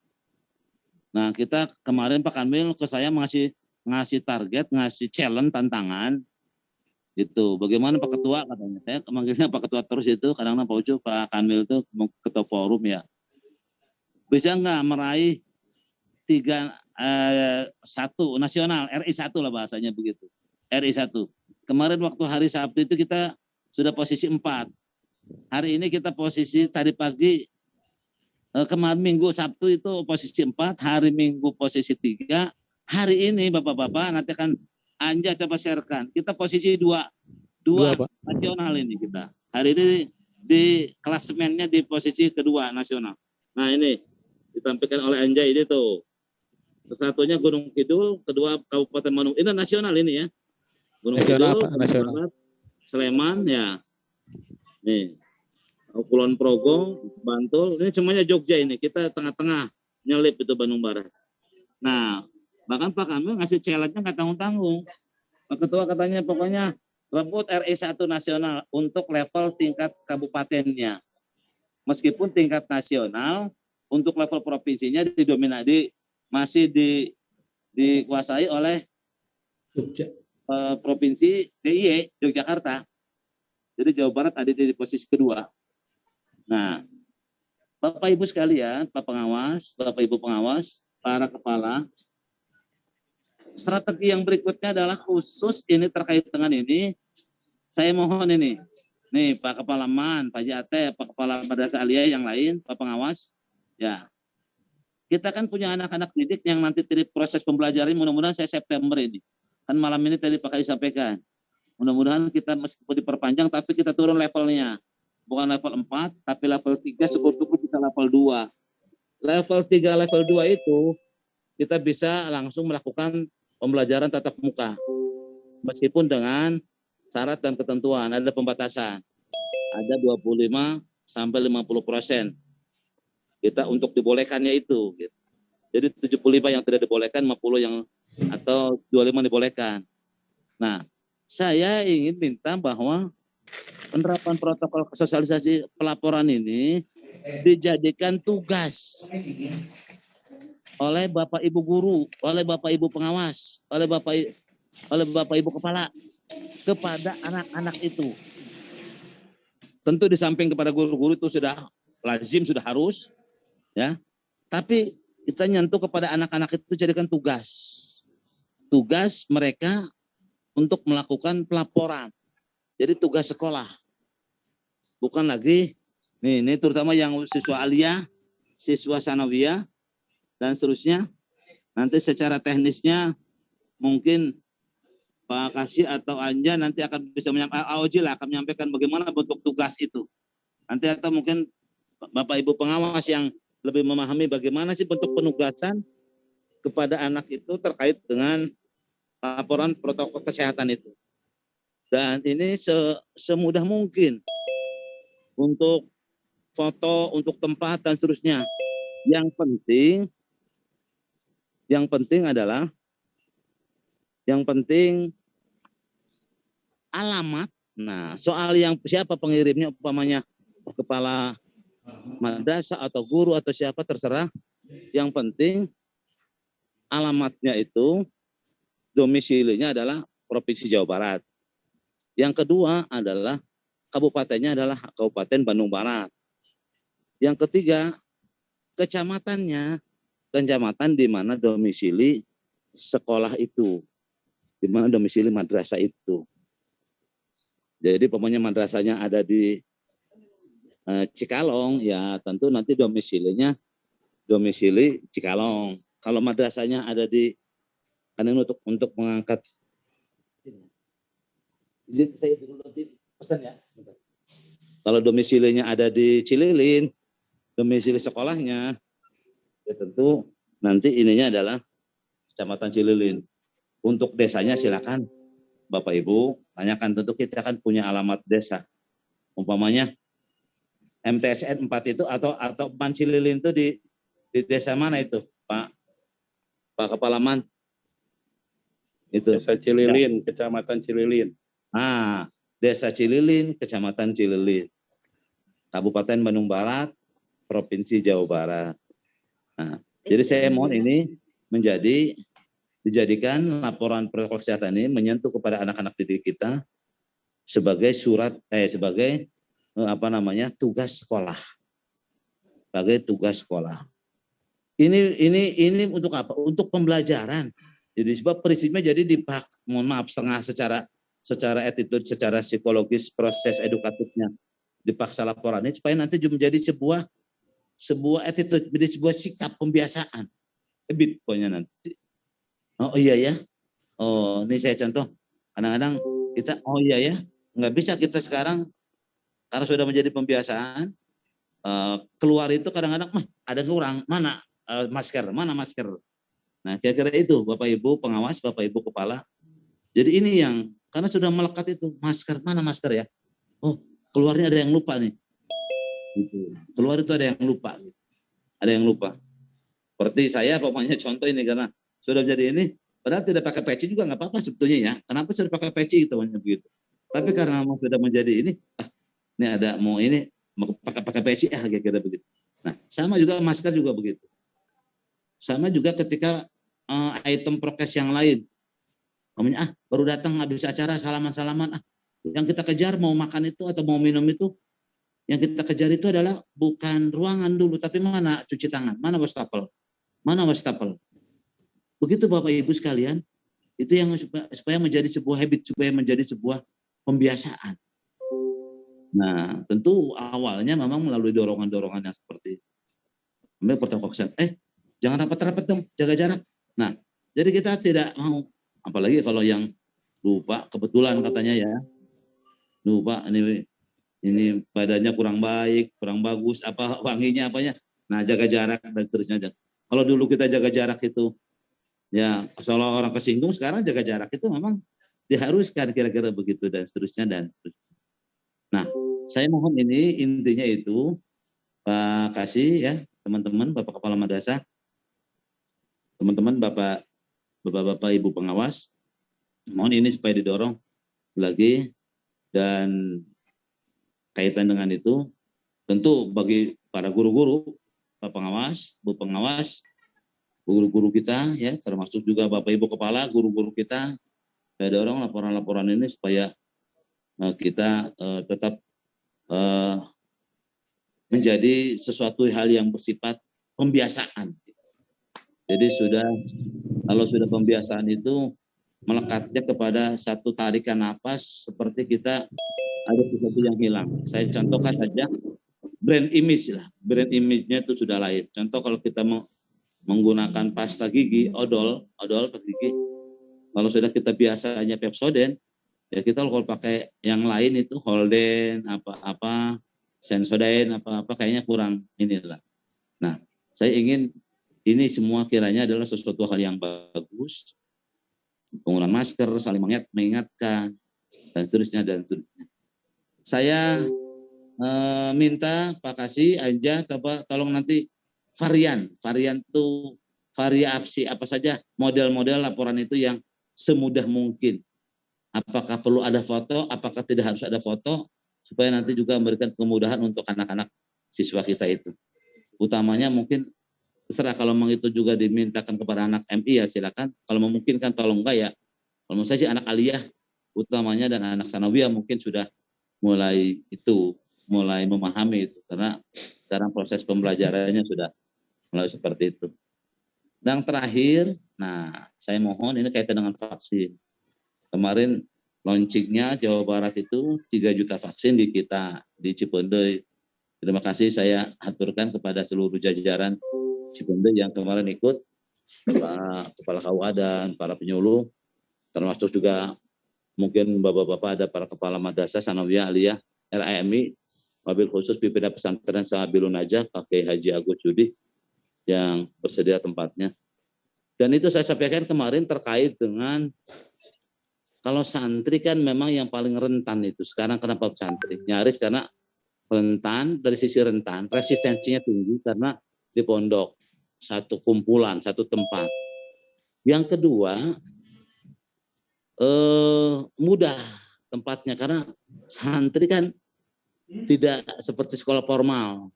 Nah kita kemarin Pak Kanwil ke saya ngasih target, ngasih challenge, tantangan. Itu bagaimana Pak Ketua katanya. Saya manggilnya Pak Ketua terus itu, kadang-kadang Pak Ucu, Pak Kanwil itu ketua forum ya. Bisa nggak meraih 1 nasional, RI 1 lah bahasanya begitu. RI 1. Kemarin waktu hari Sabtu itu kita sudah posisi 4. Hari ini kita posisi tadi pagi, kemarin Minggu Sabtu itu posisi 4, hari Minggu posisi 3. Hari ini Bapak-Bapak nanti akan Anja coba sharekan. Kita posisi 2 nasional ini kita. Hari ini di klasemennya di posisi kedua nasional. Nah ini ditampilkan oleh Anja ini tuh. Satunya Gunung Kidul, kedua Kabupaten Bandung. Ini nasional ini ya. Gunung Nasional, Kidul, Pak, nasional. Barat, Sleman ya. Nih. Kulon Progo, Bantul, ini semuanya Jogja ini. Kita tengah-tengah nyelip itu Bandung Barat. Nah, bahkan Pak Kamil ngasih challenge-nya nggak tanggung-tanggung. Pak Ketua katanya pokoknya rebut RI 1 nasional untuk level tingkat kabupatennya. Meskipun tingkat nasional untuk level provinsinya didominasi masih dikuasai oleh provinsi DIY Yogyakarta. Jadi Jawa Barat ada di posisi kedua. Nah, Bapak Ibu sekalian, Pak Pengawas, Bapak Ibu Pengawas, para kepala, strategi yang berikutnya adalah khusus ini terkait dengan ini. Saya mohon ini, nih Pak Kepala MAN, Pak Jate, Pak Kepala Madrasah Aliyah yang lain, Pak Pengawas, ya. Kita kan punya anak-anak didik yang nanti proses pembelajaran mudah-mudahan saya September ini. Kan malam ini tadi Pak Kai sampaikan. Mudah-mudahan kita meskipun diperpanjang tapi kita turun levelnya. Bukan level 4 tapi level 3 syukur-syukur kita level 2. Level 3 level 2 itu kita bisa langsung melakukan pembelajaran tatap muka. Meskipun dengan syarat dan ketentuan ada pembatasan. Ada 25 sampai 50%. Kita untuk dibolehkannya itu. Gitu. Jadi 75 yang tidak dibolehkan, 50 yang atau 25 dibolehkan. Nah, saya ingin minta bahwa penerapan protokol sosialisasi pelaporan ini dijadikan tugas oleh Bapak Ibu guru, oleh Bapak Ibu pengawas, oleh Bapak Ibu kepala kepada anak-anak itu. Tentu di samping kepada guru-guru itu sudah lazim, sudah harus, ya. Tapi kita nyentuh kepada anak-anak itu jadikan tugas. Tugas mereka untuk melakukan pelaporan. Jadi tugas sekolah. Bukan lagi, ini terutama yang siswa aliyah, siswa sanawiyah, dan seterusnya. Nanti secara teknisnya mungkin Pak Kasih atau Anja nanti akan bisa menyampaikan, AOJ lah akan menyampaikan bagaimana bentuk tugas itu. Nanti atau mungkin Bapak Ibu pengawas yang lebih memahami bagaimana sih bentuk penugasan kepada anak itu terkait dengan laporan protokol kesehatan itu. Dan ini semudah mungkin untuk foto, untuk tempat dan seterusnya. Yang penting alamat. Nah, soal yang siapa pengirimnya umpamanya kepala madrasah atau guru atau siapa terserah. Yang penting alamatnya itu domisilinya adalah Provinsi Jawa Barat. Yang kedua adalah kabupatennya adalah Kabupaten Bandung Barat. Yang ketiga kecamatannya, kecamatan di mana domisili sekolah itu, di mana domisili madrasah itu. Jadi pokoknya madrasahnya ada di Cikalong, ya tentu nanti domisili Cikalong. Kalau madrasahnya ada di, karena untuk mengangkat, saya dulu nanti pesan ya. Kalau domisilinya ada di Cililin, domisili sekolahnya, ya tentu nanti ininya adalah Kecamatan Cililin. Untuk desanya silakan Bapak Ibu tanyakan, tentu kita kan punya alamat desa. Umpamanya MTSN 4 itu atau Man Cililin itu di desa mana itu, Pak Kepala Man? Itu Desa Cililin, ya. Kecamatan Cililin. Desa Cililin, Kecamatan Cililin. Kabupaten Bandung Barat, Provinsi Jawa Barat. Nah, jadi saya mohon ini dijadikan laporan protokol kesehatan ini menyentuh kepada anak-anak didik kita sebagai tugas sekolah. Sebagai tugas sekolah. Ini untuk apa? Untuk pembelajaran. Jadi sebab prinsipnya jadi setengah secara attitude, secara psikologis proses edukatifnya dipaksa laporannya supaya nanti menjadi sebuah attitude, menjadi sebuah sikap pembiasaan. Habit pokoknya nanti. Oh iya ya. Oh, ini saya contoh. Kadang-kadang kita nggak bisa kita sekarang karena sudah menjadi pembiasaan, keluar itu kadang-kadang ada kurang, mana masker. Nah, kira-kira itu Bapak Ibu pengawas, Bapak Ibu kepala. Jadi ini yang karena sudah melekat itu masker, mana masker ya? Oh, keluarnya ada yang lupa nih. Gitu. Keluar itu ada yang lupa. Gitu. Ada yang lupa. Seperti saya pokoknya contoh ini karena sudah jadi ini, padahal tidak pakai peci juga nggak apa-apa sebetulnya ya. Kenapa sudah pakai peci gitu begitu? Tapi karena sudah menjadi ini, ini ada mau pakai peci kira-kira begitu. Nah, sama juga masker juga begitu. Sama juga ketika item prokes yang lain. Namanya baru datang habis acara salaman-salaman yang kita kejar mau makan itu atau mau minum itu yang kita kejar itu adalah bukan ruangan dulu tapi mana cuci tangan, mana wastafel. Mana wastafel. Begitu Bapak Ibu sekalian, itu yang supaya menjadi sebuah habit, supaya menjadi sebuah pembiasaan. Nah, tentu awalnya memang melalui dorongan-dorongan yang seperti itu. Ambil protokol kesehatan. Jangan rapat-rapat dong, jaga jarak. Nah, jadi kita tidak mau, apalagi kalau yang lupa, kebetulan katanya ya, lupa ini badannya kurang baik, kurang bagus, apa wanginya apanya. Nah, jaga jarak dan seterusnya. Kalau dulu kita jaga jarak itu, ya seolah orang kesinggung, sekarang jaga jarak itu memang diharuskan kira-kira begitu dan seterusnya dan seterusnya. Nah, saya mohon ini intinya itu Pak Kasih ya, teman-teman Bapak Kepala Madrasah, teman-teman Bapak Ibu pengawas, mohon ini supaya didorong lagi dan kaitan dengan itu tentu bagi para guru-guru, Pak pengawas, Bu pengawas, guru-guru kita ya termasuk juga Bapak Ibu kepala guru-guru kita, saya dorong laporan-laporan ini supaya kita tetap menjadi sesuatu hal yang bersifat pembiasaan. Jadi kalau sudah pembiasaan itu melekatnya kepada satu tarikan nafas seperti kita ada sesuatu yang hilang. Saya contohkan saja brand image lah. Brand image-nya itu sudah lain. Contoh kalau kita mau menggunakan pasta gigi, odol pasta gigi. Kalau sudah kita biasanya Pepsodent, ya kita kalau pakai yang lain itu Holden, apa-apa, Sensodyne, apa-apa kayaknya kurang inilah. Nah, saya ingin ini semua kiranya adalah sesuatu hal yang bagus. Penggunaan masker, saling mengingatkan, dan seterusnya, dan seterusnya. Saya minta Pak Kasih, Anja, tolong nanti varian itu variasi apa saja model-model laporan itu yang semudah mungkin. Apakah perlu ada foto, apakah tidak harus ada foto, supaya nanti juga memberikan kemudahan untuk anak-anak siswa kita itu. Utamanya mungkin terserah kalau memang itu juga dimintakan kepada anak MI ya silakan. Kalau memungkinkan tolong enggak ya. Kalau menurut saya sih anak aliyah utamanya dan anak sanawiyah mungkin sudah mulai memahami itu karena sekarang proses pembelajarannya sudah mulai seperti itu. Dan terakhir, nah saya mohon ini kaitan dengan vaksin. Kemarin launchingnya Jawa Barat itu 3 juta vaksin di kita di Cipendei. Terima kasih saya aturkan kepada seluruh jajaran Cipendei yang kemarin ikut, Pak Kepala KUA dan para penyuluh, termasuk juga mungkin bapak-bapak ada para kepala madrasah, sanawiyah, aliyah, RAMI, mobil khusus Pimpinan Pesantren Sabilun Najah, Pak Kiai Haji Agus Judi yang bersedia tempatnya. Dan itu saya sampaikan kemarin terkait dengan kalau santri kan memang yang paling rentan itu. Sekarang kenapa santri? Nyaris karena rentan, dari sisi rentan, resistensinya tinggi karena di pondok, satu kumpulan, satu tempat. Yang kedua, mudah tempatnya karena santri kan tidak seperti sekolah formal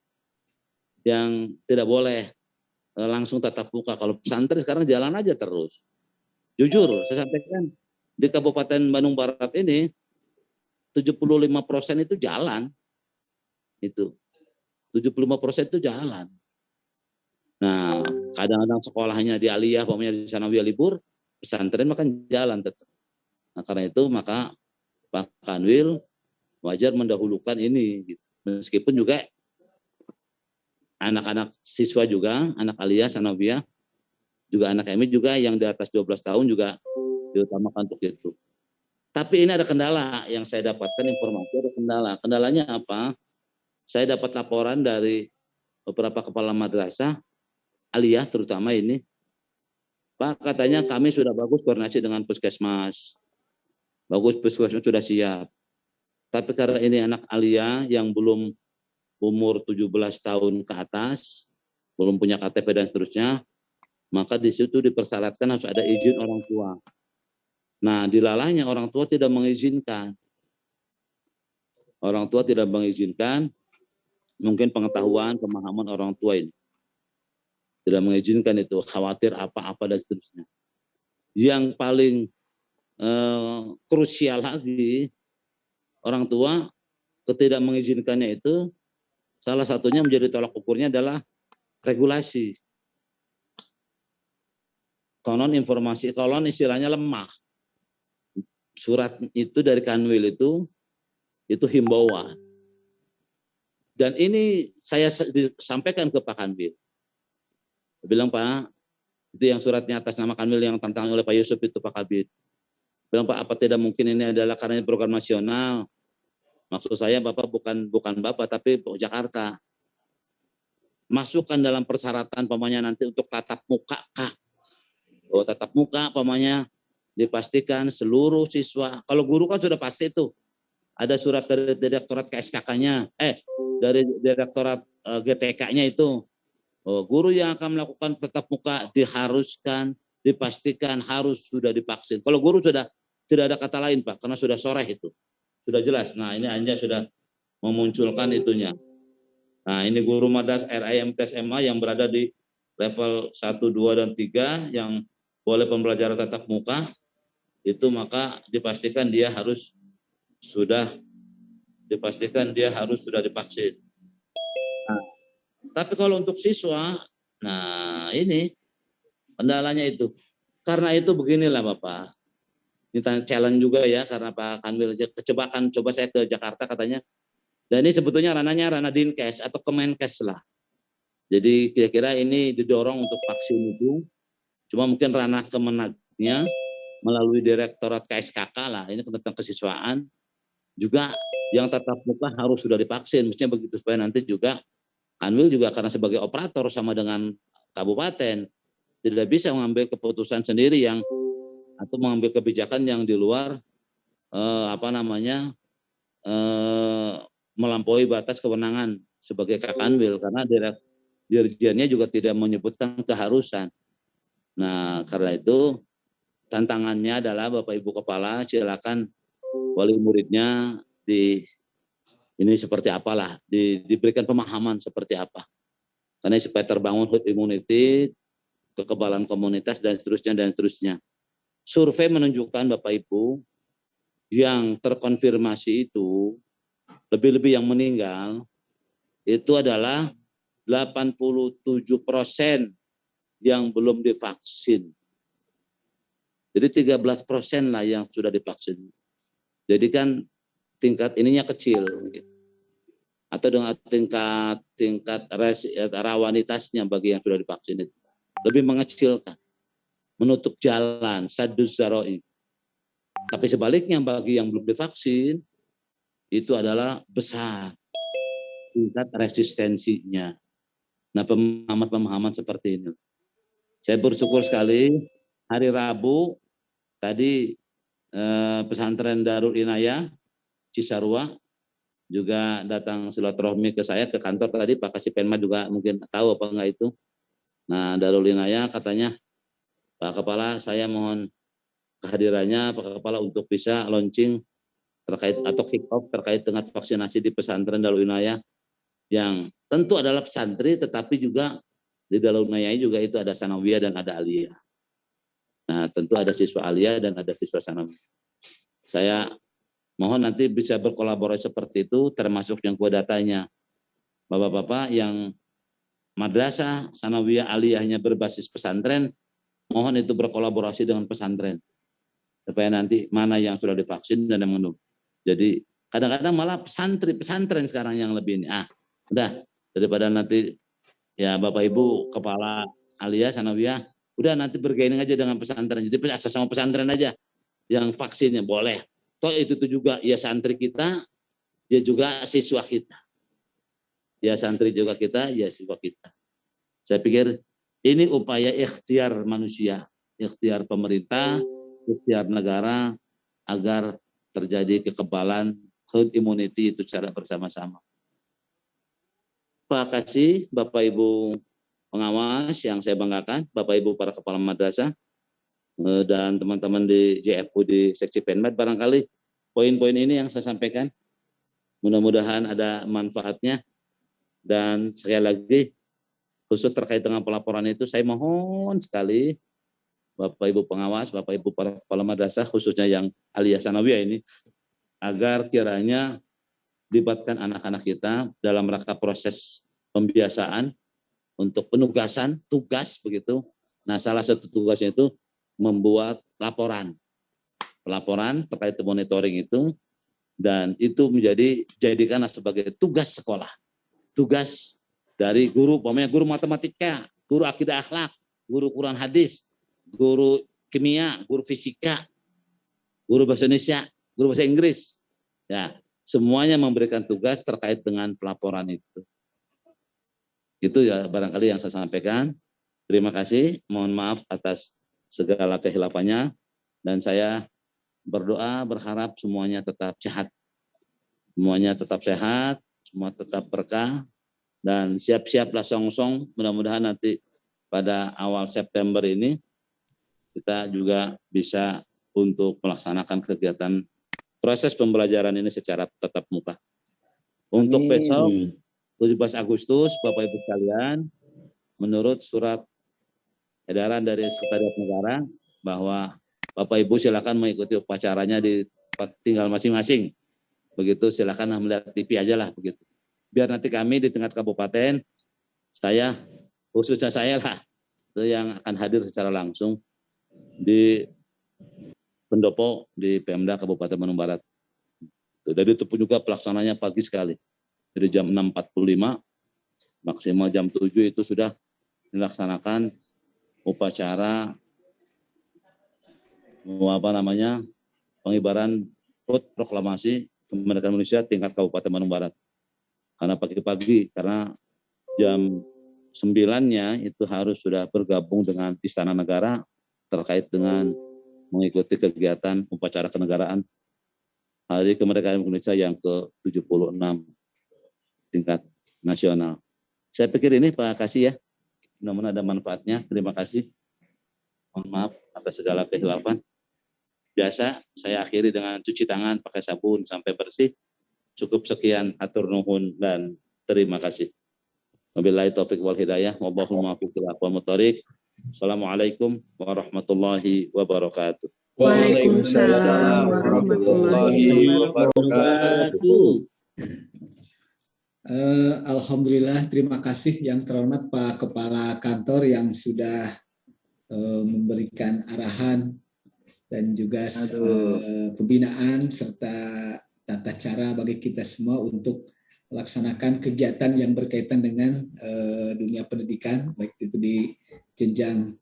yang tidak boleh langsung tatap muka. Kalau pesantren sekarang jalan aja terus. Jujur, saya sampaikan di Kabupaten Bandung Barat ini 75% itu jalan. Itu 75% itu jalan. Nah, kadang-kadang sekolahnya di aliyah, pokoknya di sanawiyah libur, pesantren makan jalan tetap. Nah, karena itu maka Pak Kanwil wajar mendahulukan ini gitu. Meskipun juga anak-anak siswa juga, anak aliyah, sanawiyah, juga anak MI juga yang di atas 12 tahun juga diutamakan untuk itu. Tapi ini ada kendala yang saya dapatkan informasi, ada kendala. Kendalanya apa? Saya dapat laporan dari beberapa kepala madrasah, aliyah terutama ini, Pak, katanya kami sudah bagus koordinasi dengan puskesmas. Bagus, puskesmas sudah siap. Tapi karena ini anak Alia yang belum umur 17 tahun ke atas, belum punya KTP dan seterusnya, maka di situ dipersyaratkan harus ada izin orang tua. Nah, dilalahnya orang tua tidak mengizinkan. Orang tua tidak mengizinkan, mungkin pengetahuan, pemahaman orang tua ini. Tidak mengizinkan itu, khawatir apa-apa dan seterusnya. Yang paling krusial lagi, orang tua ketidak mengizinkannya itu, salah satunya menjadi tolak ukurnya adalah regulasi. Konon informasi, konon istilahnya lemah. Surat itu dari Kanwil itu himbauan. Dan ini saya sampaikan ke Pak Kanwil. Saya bilang, Pak, itu yang suratnya atas nama Kanwil yang tantangan oleh Pak Yusuf itu, Pak Kabid. Bilang, Pak, apa tidak mungkin ini adalah karena program nasional? Maksud saya Bapak bukan Bapak, tapi Jakarta. Masukkan dalam persyaratan pamannya nanti untuk tatap muka, Kak. Oh, tatap muka pamannya dipastikan seluruh siswa. Kalau guru kan sudah pasti itu. Ada surat dari Direktorat KSKK-nya, dari Direktorat GTK-nya itu. Oh, guru yang akan melakukan tatap muka diharuskan, dipastikan harus sudah divaksin. Kalau guru sudah tidak ada kata lain, Pak, karena sudah soreh itu. Sudah jelas. Nah, ini Anja sudah memunculkan itunya. Nah, ini guru madrasah RIMT SMA yang berada di level 1, 2, dan 3 yang boleh pembelajaran tatap muka, itu maka dipastikan dia harus sudah divaksin. Nah, tapi kalau untuk siswa, nah ini kendalanya itu. Karena itu beginilah Bapak, ini challenge juga ya, karena Pak Kanwil kecobakan, coba saya ke Jakarta katanya, dan ini sebetulnya ranah Dinkes atau Kemenkes lah. Jadi kira-kira ini didorong untuk vaksin itu, cuma mungkin ranah Kemenagnya melalui Direktorat KSKK lah, ini tentang kesiswaan, juga yang tatap muka harus sudah divaksin, mestinya begitu, supaya nanti juga Kanwil juga karena sebagai operator sama dengan kabupaten tidak bisa mengambil keputusan sendiri atau mengambil kebijakan yang di luar melampaui batas kewenangan sebagai Kanwil, karena dirjennya juga tidak menyebutkan keharusan. Nah, karena itu tantangannya adalah Bapak Ibu Kepala, silakan wali muridnya ini seperti apalah, diberikan pemahaman seperti apa. Karena supaya terbangun herd immunity, kekebalan komunitas dan seterusnya. Survei menunjukkan Bapak Ibu yang terkonfirmasi itu lebih-lebih yang meninggal itu adalah 87% yang belum divaksin. Jadi 13% lah yang sudah divaksin. Jadi kan tingkat ininya kecil gitu. Atau dengan tingkat rawanitasnya bagi yang sudah divaksin itu lebih mengecilkan, menutup jalan, sadus zaroi. Tapi sebaliknya bagi yang belum divaksin itu adalah besar tingkat resistensinya. Nah, pemahaman seperti ini. Saya bersyukur sekali hari Rabu tadi pesantren Darul Inayah Cisarua juga datang silaturahmi ke saya ke kantor tadi, Pak Kasipenma juga mungkin tahu apa enggak itu. Nah, Darul Inayah katanya, Pak Kepala saya mohon kehadirannya Pak Kepala untuk bisa launching terkait atau kick off terkait dengan vaksinasi di pesantren Darul Inayah yang tentu adalah pesantren tetapi juga di Darul Inayah juga itu ada sanawiyah dan ada aliyah. Nah, tentu ada siswa aliyah dan ada siswa sanawiyah. Saya mohon nanti bisa berkolaborasi seperti itu, termasuk yang datanya. Bapak-bapak yang madrasah, sanawiyah, aliyahnya berbasis pesantren, mohon itu berkolaborasi dengan pesantren. Supaya nanti mana yang sudah divaksin dan yang belum. Jadi kadang-kadang malah pesantren sekarang yang lebih ini. Udah, daripada nanti ya Bapak Ibu Kepala aliyah, sanawiyah, udah nanti bergaining aja dengan pesantren. Jadi asal sama pesantren aja yang vaksinnya boleh. Toh itu juga ya santri kita, ya juga siswa kita. Ya santri juga kita, ya siswa kita. Saya pikir ini upaya ikhtiar manusia. ikhtiar pemerintah, ikhtiar negara agar terjadi kekebalan herd immunity itu secara bersama-sama. Terima kasih Bapak Ibu pengawas yang saya banggakan, Bapak Ibu para kepala madrasah dan teman-teman di JFU di seksi Penmat. Barangkali poin-poin ini yang saya sampaikan mudah-mudahan ada manfaatnya, dan sekali lagi khusus terkait dengan pelaporan itu saya mohon sekali Bapak Ibu pengawas, Bapak Ibu para kepala madrasah khususnya yang Aliyah Sanawiyah ini agar kiranya libatkan anak-anak kita dalam rangka proses pembiasaan untuk penugasan tugas begitu. Nah, salah satu tugasnya itu membuat laporan terkait monitoring itu, dan itu jadikanlah sebagai tugas sekolah, tugas dari guru, umpamanya guru matematika, guru akidah akhlak, guru Quran hadis, guru kimia, guru fisika, guru bahasa Indonesia, guru bahasa Inggris. Ya, semuanya memberikan tugas terkait dengan pelaporan itu. Itu ya barangkali yang saya sampaikan. Terima kasih, mohon maaf atas segala kehilafannya, dan saya berdoa berharap semuanya tetap sehat. Semuanya tetap sehat, semua tetap berkah, dan siap-siaplah songsong. Mudah-mudahan nanti pada awal September ini kita juga bisa untuk melaksanakan kegiatan proses pembelajaran ini secara tatap muka. Untuk besok 17 Agustus, Bapak Ibu sekalian, menurut surat edaran dari Sekretariat Negara bahwa Bapak Ibu silakan mengikuti upacaranya di tempat tinggal masing-masing. Begitu, silakan melihat TV aja lah begitu. Biar nanti kami di tingkat kabupaten, khususnya saya lah yang akan hadir secara langsung di pendopo di Pemda Kabupaten Bandung Barat. Jadi itu pun juga pelaksananya pagi sekali. Dari jam 6.45 maksimal jam 7 itu sudah dilaksanakan upacara pengibaran HUT proklamasi kemerdekaan Indonesia tingkat Kabupaten Bandung Barat. Karena pagi-pagi, karena jam 9-nya itu harus sudah bergabung dengan Istana Negara terkait dengan mengikuti kegiatan upacara kenegaraan Hari Kemerdekaan Indonesia yang ke-76 tingkat nasional. Saya pikir ini Pak Kasih ya, mudah-mudahan ada manfaatnya. Terima kasih. Mohon maaf atas segala kehilafan. Biasa saya akhiri dengan cuci tangan pakai sabun sampai bersih. Cukup sekian, atur nuhun dan terima kasih. Wabillahi taufiq wal hidayah. Wallahul muwaffiq ila aqwamit thoriq. Assalamualaikum warahmatullahi wabarakatuh. Waalaikumsalam warahmatullahi wabarakatuh. Alhamdulillah, terima kasih yang terhormat Pak Kepala Kantor yang sudah memberikan arahan dan juga pembinaan serta tata cara bagi kita semua untuk melaksanakan kegiatan yang berkaitan dengan dunia pendidikan, baik itu di jenjang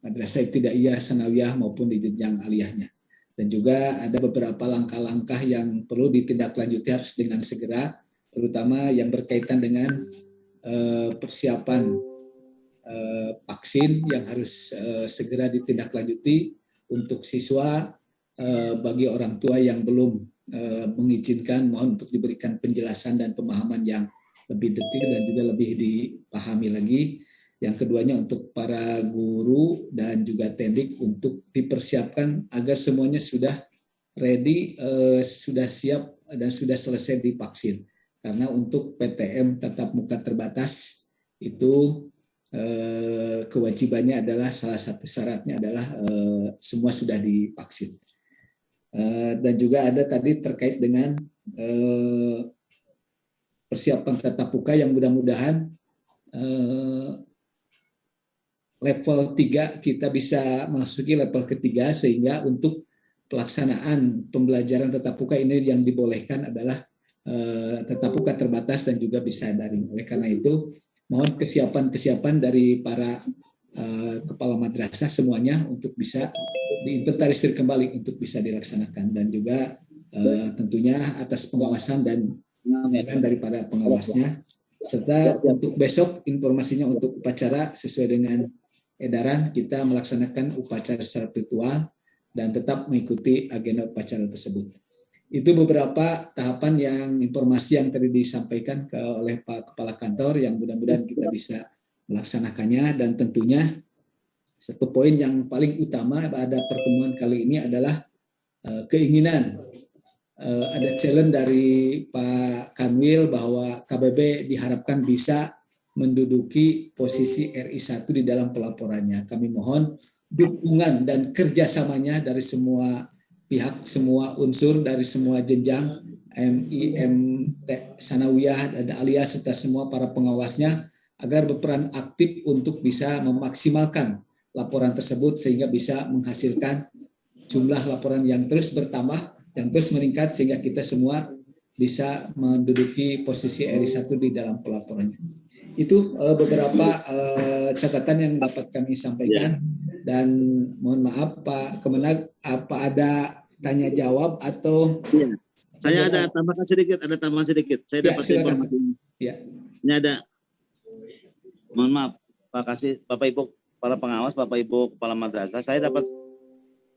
madrasah ibtidaiyah, sanawiyah maupun di jenjang aliyahnya. Dan juga ada beberapa langkah-langkah yang perlu ditindaklanjuti harus dengan segera, terutama yang berkaitan dengan persiapan vaksin yang harus segera ditindaklanjuti untuk siswa. Bagi orang tua yang belum mengizinkan, mohon untuk diberikan penjelasan dan pemahaman yang lebih detail dan juga lebih dipahami lagi. Yang keduanya untuk para guru dan juga tendik untuk dipersiapkan agar semuanya sudah ready, sudah siap dan sudah selesai divaksin. Karena untuk PTM tatap muka terbatas itu kewajibannya adalah salah satu syaratnya adalah semua sudah divaksin. Dan juga ada tadi terkait dengan persiapan tatap muka yang mudah-mudahan level 3 kita bisa masuki level ketiga, sehingga untuk pelaksanaan pembelajaran tatap muka ini yang dibolehkan adalah tatap muka terbatas dan juga bisa daring. Oleh karena itu mohon kesiapan dari para kepala madrasah semuanya untuk bisa diinventarisir kembali untuk bisa dilaksanakan, dan juga tentunya atas pengawasan dan dari para pengawasnya, serta untuk besok informasinya untuk upacara sesuai dengan edaran kita melaksanakan upacara secara virtual dan tetap mengikuti agenda upacara tersebut. Itu beberapa tahapan yang informasi yang tadi disampaikan oleh Pak Kepala Kantor yang mudah-mudahan kita bisa melaksanakannya, dan tentunya satu poin yang paling utama pada pertemuan kali ini adalah keinginan ada challenge dari Pak Kanwil bahwa KBB diharapkan bisa menduduki posisi RI 1 di dalam pelaporannya. Kami mohon dukungan dan kerjasamanya dari semua pihak, semua unsur, dari semua jenjang, MI, MT, Sanawiyah, dan Aliyah, serta semua para pengawasnya, agar berperan aktif untuk bisa memaksimalkan laporan tersebut sehingga bisa menghasilkan jumlah laporan yang terus bertambah, yang terus meningkat, sehingga kita semua bisa menduduki posisi RI 1 di dalam pelaporannya. Itu beberapa catatan yang dapat kami sampaikan, dan mohon maaf Pak Kemenag, apa ada tanya jawab atau? Ya. Saya ada tambahan sedikit, Saya dapat informasi. Ya. Ini ada. Mohon maaf, Bapak Ibu para pengawas, Bapak Ibu kepala madrasah, saya dapat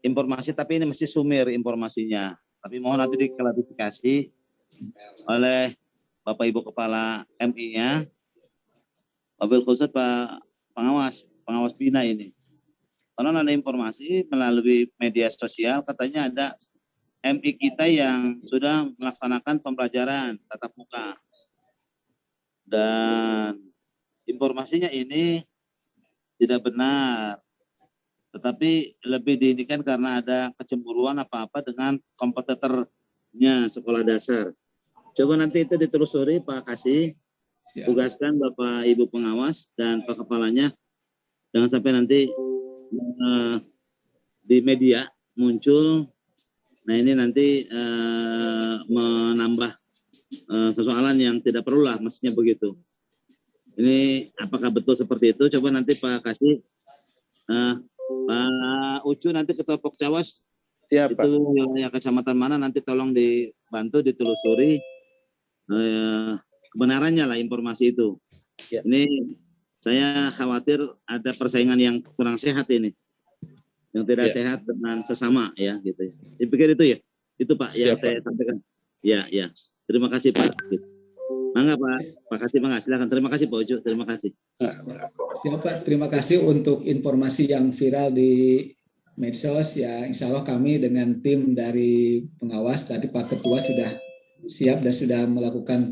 informasi, tapi ini mesti sumir informasinya. Tapi mohon nanti diklarifikasi oleh Bapak Ibu kepala MI-nya. Wabil khusus Pak pengawas bina ini. Karena ada informasi melalui media sosial, katanya ada MI kita yang sudah melaksanakan pembelajaran tatap muka. Dan informasinya ini tidak benar. Tetapi lebih diindikan karena ada kecemburuan apa-apa dengan kompetitornya sekolah dasar. Coba nanti itu ditelusuri Pak Kasih. Tugaskan Bapak Ibu pengawas dan Pak Kepalanya, jangan sampai nanti di media muncul, nah ini nanti menambah persoalan yang tidak perlu lah, mestinya begitu. Ini apakah betul seperti itu? Coba nanti Pak Kasih, Pak Ucu nanti Ketua Pokcawas, Siap, itu wilayah kecamatan mana, nanti tolong dibantu ditelusuri kebenarannya lah informasi itu. Ya. Ini saya khawatir ada persaingan yang kurang sehat ini, yang tidak sehat dengan sesama ya gitu. Dipikir itu ya, itu Pak yang saya sampaikan. Ya. Terima kasih Pak. Mangga Pak Kasih, mangga silakan. Terima kasih Pak Ucu, terima kasih. Siap Pak, terima kasih untuk informasi yang viral di medsos ya. Insya Allah kami dengan tim dari pengawas tadi Pak Ketua sudah siap dan sudah melakukan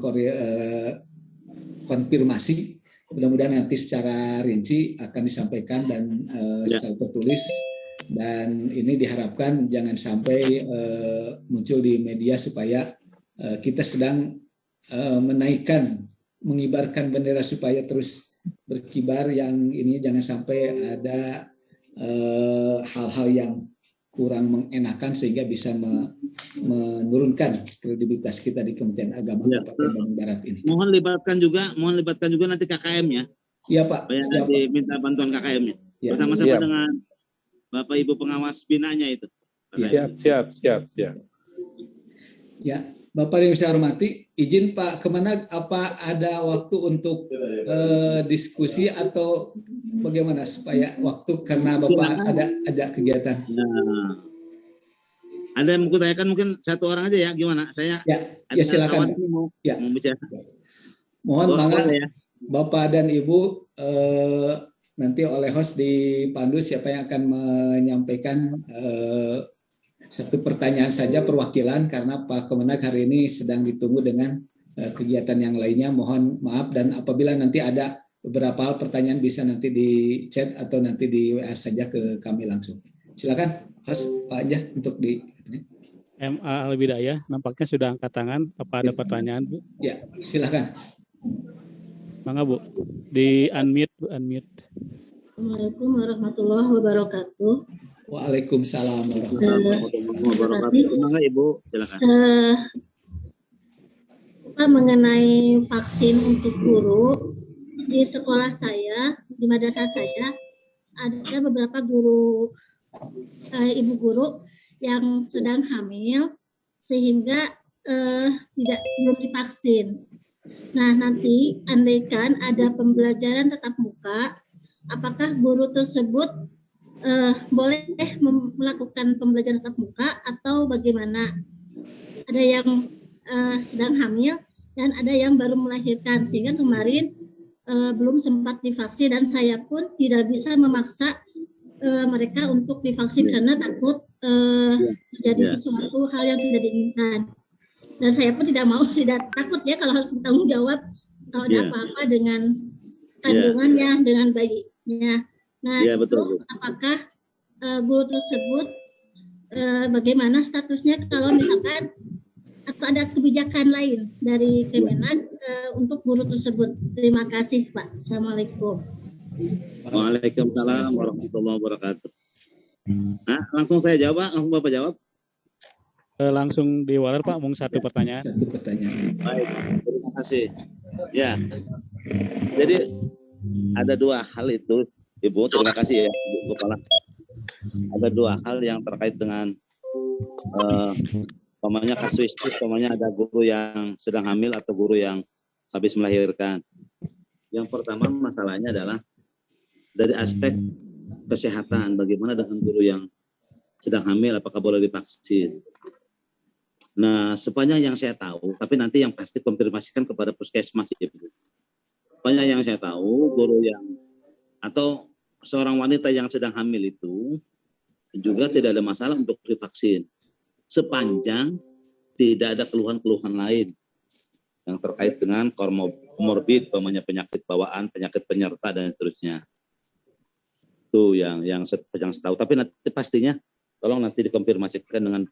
konfirmasi. Mudah-mudahan nanti secara rinci akan disampaikan dan secara tertulis, dan ini diharapkan jangan sampai muncul di media supaya kita sedang menaikkan, mengibarkan bendera supaya terus berkibar, yang ini jangan sampai ada hal-hal yang kurang mengenakan sehingga bisa menurunkan kredibilitas kita di Kementerian Agama Kabupaten Bandung Barat ini. Mohon libatkan juga nanti KKM-nya. Iya Pak. Supaya nanti minta bantuan KKM-nya. Ya. Bersama-sama dengan Bapak Ibu pengawas binanya itu. Ya. Siap. Ya, Bapak yang saya hormati, izin Pak Kemenag, apa ada waktu untuk diskusi atau bagaimana supaya waktu, karena Bapak ada kegiatan. Nah, ada yang mau tanyakan mungkin satu orang aja ya, gimana? Saya silakan. Mau bicara. Mohon Mangga ya. Bapak dan Ibu nanti oleh host dipandu siapa yang akan menyampaikan satu pertanyaan saja perwakilan, karena Pak Kemenag hari ini sedang ditunggu dengan kegiatan yang lainnya. Mohon maaf, dan apabila nanti ada beberapa hal pertanyaan bisa nanti di chat atau nanti di WA saja ke kami langsung. Silakan host Pak aja untuk di MA Al-Bidayah nampaknya sudah angkat tangan. Apa ada pertanyaan Bu? Ya, silakan. Mangga Bu, di unmute. Assalamualaikum warahmatullahi wabarakatuh. Waalaikumsalam warahmatullahi wabarakatuh. Mangga Ibu, silakan. Mengenai vaksin untuk guru, di sekolah saya, di madrasah saya, ada beberapa guru, ibu guru yang sedang hamil sehingga belum divaksin. Nah, nanti andaikan ada pembelajaran tatap muka, apakah guru tersebut boleh melakukan pembelajaran tatap muka atau bagaimana? Ada yang sedang hamil dan ada yang baru melahirkan, sehingga kemarin belum sempat divaksin dan saya pun tidak bisa memaksa mereka untuk divaksin karena takut terjadi sesuatu hal yang tidak diinginkan. Dan saya pun tidak takut ya kalau harus bertanggung jawab kalau ada apa-apa dengan kandungannya, dengan bayinya. Nah, betul. Apakah guru tersebut bagaimana statusnya kalau misalkan atau ada kebijakan lain dari Kemenak untuk guru tersebut? Terima kasih, Pak. Assalamualaikum. Waalaikumsalam warahmatullahi wabarakatuh. Nah, langsung saya jawab, langsung Bapak jawab. Langsung diwaler Pak, mung satu pertanyaan. Satu pertanyaan. Baik, terima kasih. Ya, jadi ada dua hal itu, Ibu. Terima kasih ya, Ibu Kepala. Ada dua hal yang terkait dengan kasuistik, ada guru yang sedang hamil atau guru yang habis melahirkan. Yang pertama masalahnya adalah dari aspek kesehatan, bagaimana dengan guru yang sedang hamil, apakah boleh divaksin? Nah, sepanjang yang saya tahu, tapi nanti yang pasti konfirmasikan kepada puskesmas, Ibu. Sepanjang yang saya tahu, guru yang atau seorang wanita yang sedang hamil itu juga tidak ada masalah untuk divaksin, sepanjang tidak ada keluhan-keluhan lain yang terkait dengan komorbid, penyakit bawaan, penyakit penyerta dan seterusnya. Itu yang setahu. Tapi nanti pastinya tolong nanti dikonfirmasikan dengan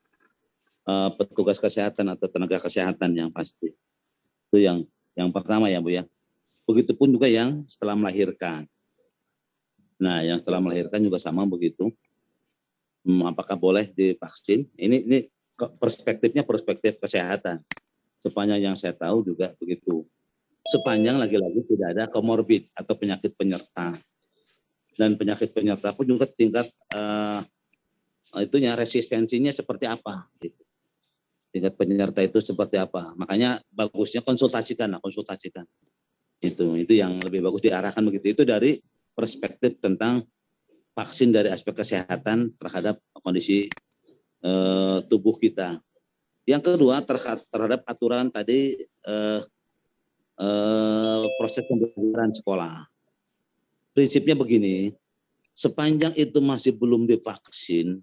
petugas kesehatan atau tenaga kesehatan yang pasti. Itu yang pertama ya Bu ya. Begitupun juga yang setelah melahirkan. Nah, yang setelah melahirkan juga sama begitu. Apakah boleh divaksin? Ini perspektif kesehatan. Sepanjang yang saya tahu juga begitu. Sepanjang lagi-lagi tidak ada komorbid atau penyakit penyerta. Dan penyakit penyerta pun juga tingkat resistensinya seperti apa gitu. Tingkat penyerta itu seperti apa. Makanya bagusnya konsultasikan. Itu yang lebih bagus diarahkan begitu. Itu dari perspektif tentang vaksin dari aspek kesehatan terhadap kondisi tubuh kita. Yang kedua terhadap aturan tadi proses pembelajaran sekolah. Prinsipnya begini, sepanjang itu masih belum divaksin,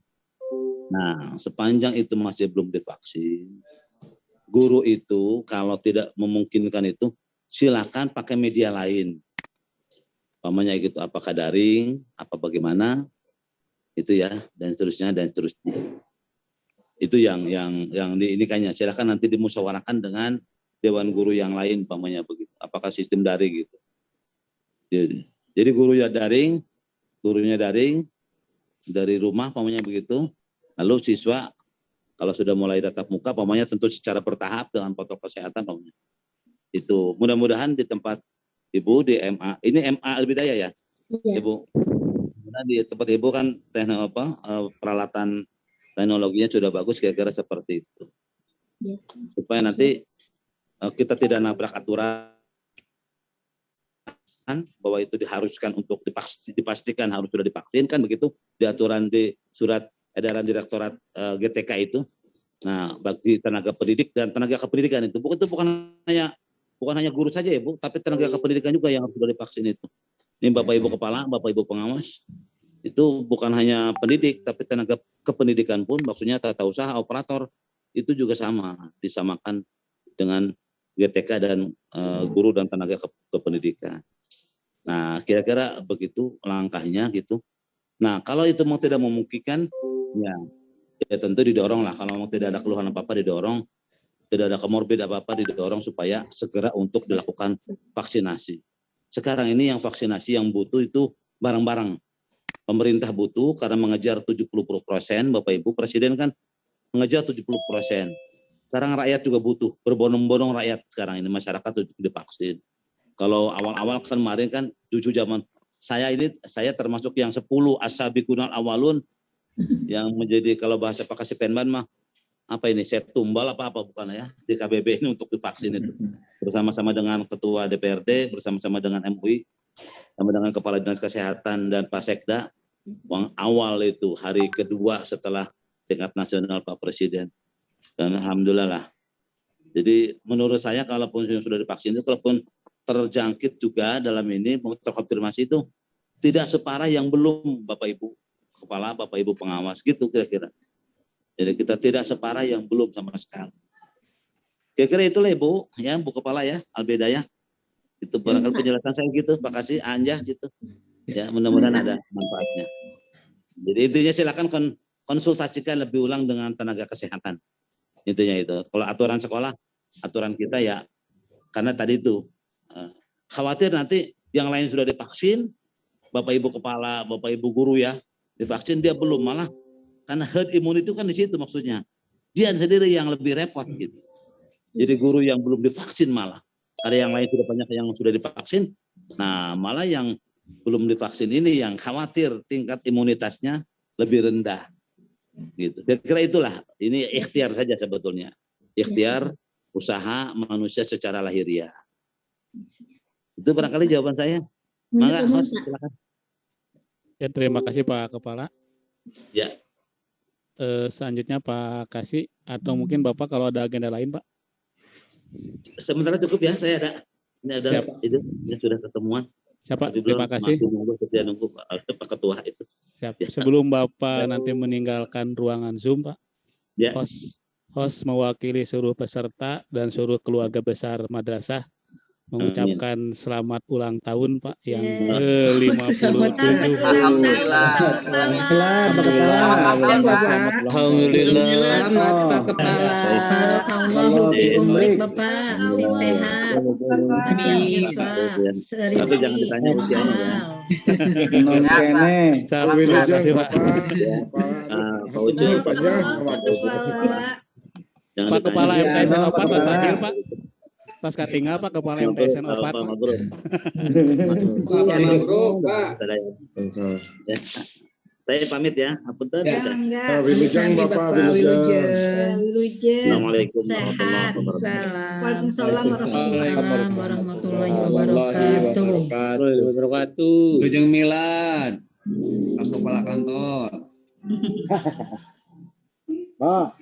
guru itu kalau tidak memungkinkan itu silakan pakai media lain. Umpamanya gitu, apakah daring, apa bagaimana, itu ya, dan seterusnya. Itu yang diinikannya. Silakan nanti dimusyawarahkan dengan dewan guru yang lain, umpamanya begitu. Apakah sistem daring gitu. Jadi gurunya daring dari rumah, umpamanya begitu. Lalu siswa kalau sudah mulai tatap muka, umpamanya tentu secara bertahap dengan protokol kesehatan, umpamanya. Itu mudah-mudahan di tempat Ibu di MA, ini MA Al-Bidayah ya, iya. Ibu. Nah, di tempat Ibu kan peralatan teknologinya sudah bagus, kira-kira seperti itu. Ya. Supaya nanti kita tidak nabrak aturan bahwa itu diharuskan untuk dipastikan harus sudah divaksin kan begitu di aturan di surat edaran Direktorat GTK itu. Nah, bagi tenaga pendidik dan tenaga kependidikan itu bukan hanya guru saja ya Bu, tapi tenaga kependidikan juga yang harus sudah divaksin itu. Ini Bapak Ibu Kepala, Bapak Ibu Pengawas, itu bukan hanya pendidik, tapi tenaga kependidikan pun, maksudnya tata usaha, operator, itu juga sama, disamakan dengan GTK dan guru dan tenaga kependidikan. Nah, kira-kira begitu langkahnya gitu. Nah, kalau itu mau tidak memungkinkan, ya tentu didorong lah. Kalau mau tidak ada keluhan apa-apa, didorong. Tidak ada komorbid apa-apa, didorong supaya segera untuk dilakukan vaksinasi. Sekarang ini yang vaksinasi yang butuh itu bareng-bareng. Pemerintah butuh karena mengejar 70%, Bapak Ibu, Presiden kan mengejar 70%. Sekarang rakyat juga butuh, berbondong-bondong rakyat sekarang ini, masyarakat untuk divaksin. Kalau awal-awal kemarin kan cucu zaman saya termasuk yang 10 as-sabiqunal awalun yang menjadi kalau bahasa Pak Kasipenban mah apa ini, saya tumbal apa bukan ya di KBB ini untuk divaksin itu bersama-sama dengan Ketua DPRD, bersama-sama dengan MUI sama dengan Kepala Dinas Kesehatan dan Pak Sekda, yang awal itu hari kedua setelah tingkat nasional Pak Presiden. Dan alhamdulillah lah. Jadi menurut saya kalaupun sudah divaksin itu, kalaupun terjangkit juga dalam ini terkonfirmasi itu tidak separah yang belum, Bapak Ibu Kepala, Bapak Ibu pengawas gitu kira-kira. Jadi kita tidak separah yang belum sama sekali. Kira-kira itulah Ibu, ya Bu Kepala ya, Albeda ya. Itu barangkali penjelasan saya gitu. Pak kasih Anjah gitu. Ya mudah-mudahan ada manfaatnya. Jadi intinya silakan konsultasikan lebih ulang dengan tenaga kesehatan. Intinya itu. Kalau aturan sekolah, aturan kita ya, karena tadi itu khawatir nanti yang lain sudah divaksin, Bapak Ibu Kepala, Bapak Ibu Guru ya, divaksin dia belum, malah karena herd immunity itu kan di situ maksudnya. Dia sendiri yang lebih repot gitu. Jadi guru yang belum divaksin malah. Ada yang lain sudah banyak yang sudah divaksin. Nah malah yang belum divaksin ini yang khawatir tingkat imunitasnya lebih rendah. Gitu. Kira-kira itulah. Ini ikhtiar saja sebetulnya. Ikhtiar usaha manusia secara lahiriah. Itu barangkali jawaban saya. Maka host silakan. Ya, terima kasih Pak Kepala. Ya. Selanjutnya Pak Kasih atau mungkin Bapak kalau ada agenda lain Pak. Sementara cukup ya, saya ada. Ini ada Siap. itu, ini sudah ketemuan. Siapa? Tapi Terima kasih. Nunggu Pak Ketua itu. Siap. Ya. Sebelum Bapak nanti meninggalkan ruangan Zoom Pak, Ya. host mewakili seluruh peserta dan seluruh keluarga besar madrasah mengucapkan selamat ulang tahun Pak yang ke-57. Alhamdulillah. Selamat Pak Kepala. Barakallahu fi umrik Bapak. Sing sehat. Amin. Tapi jangan ditanya usianya ya. Terima kasih Pak. Pak Ucu. Pak Kepala MTSN Opat Mas Adil Pak. Pas katinggal Pak Kepala MTSN Opat. Saya pamit ya. Apunten bisa. Wilujeng Bapak Wilujeng. Assalamualaikum Sehat. Waalaikumsalam warahmatullahi wabarakatuh. Wilujeng Milad. Pak Kepala Kantor. Pak.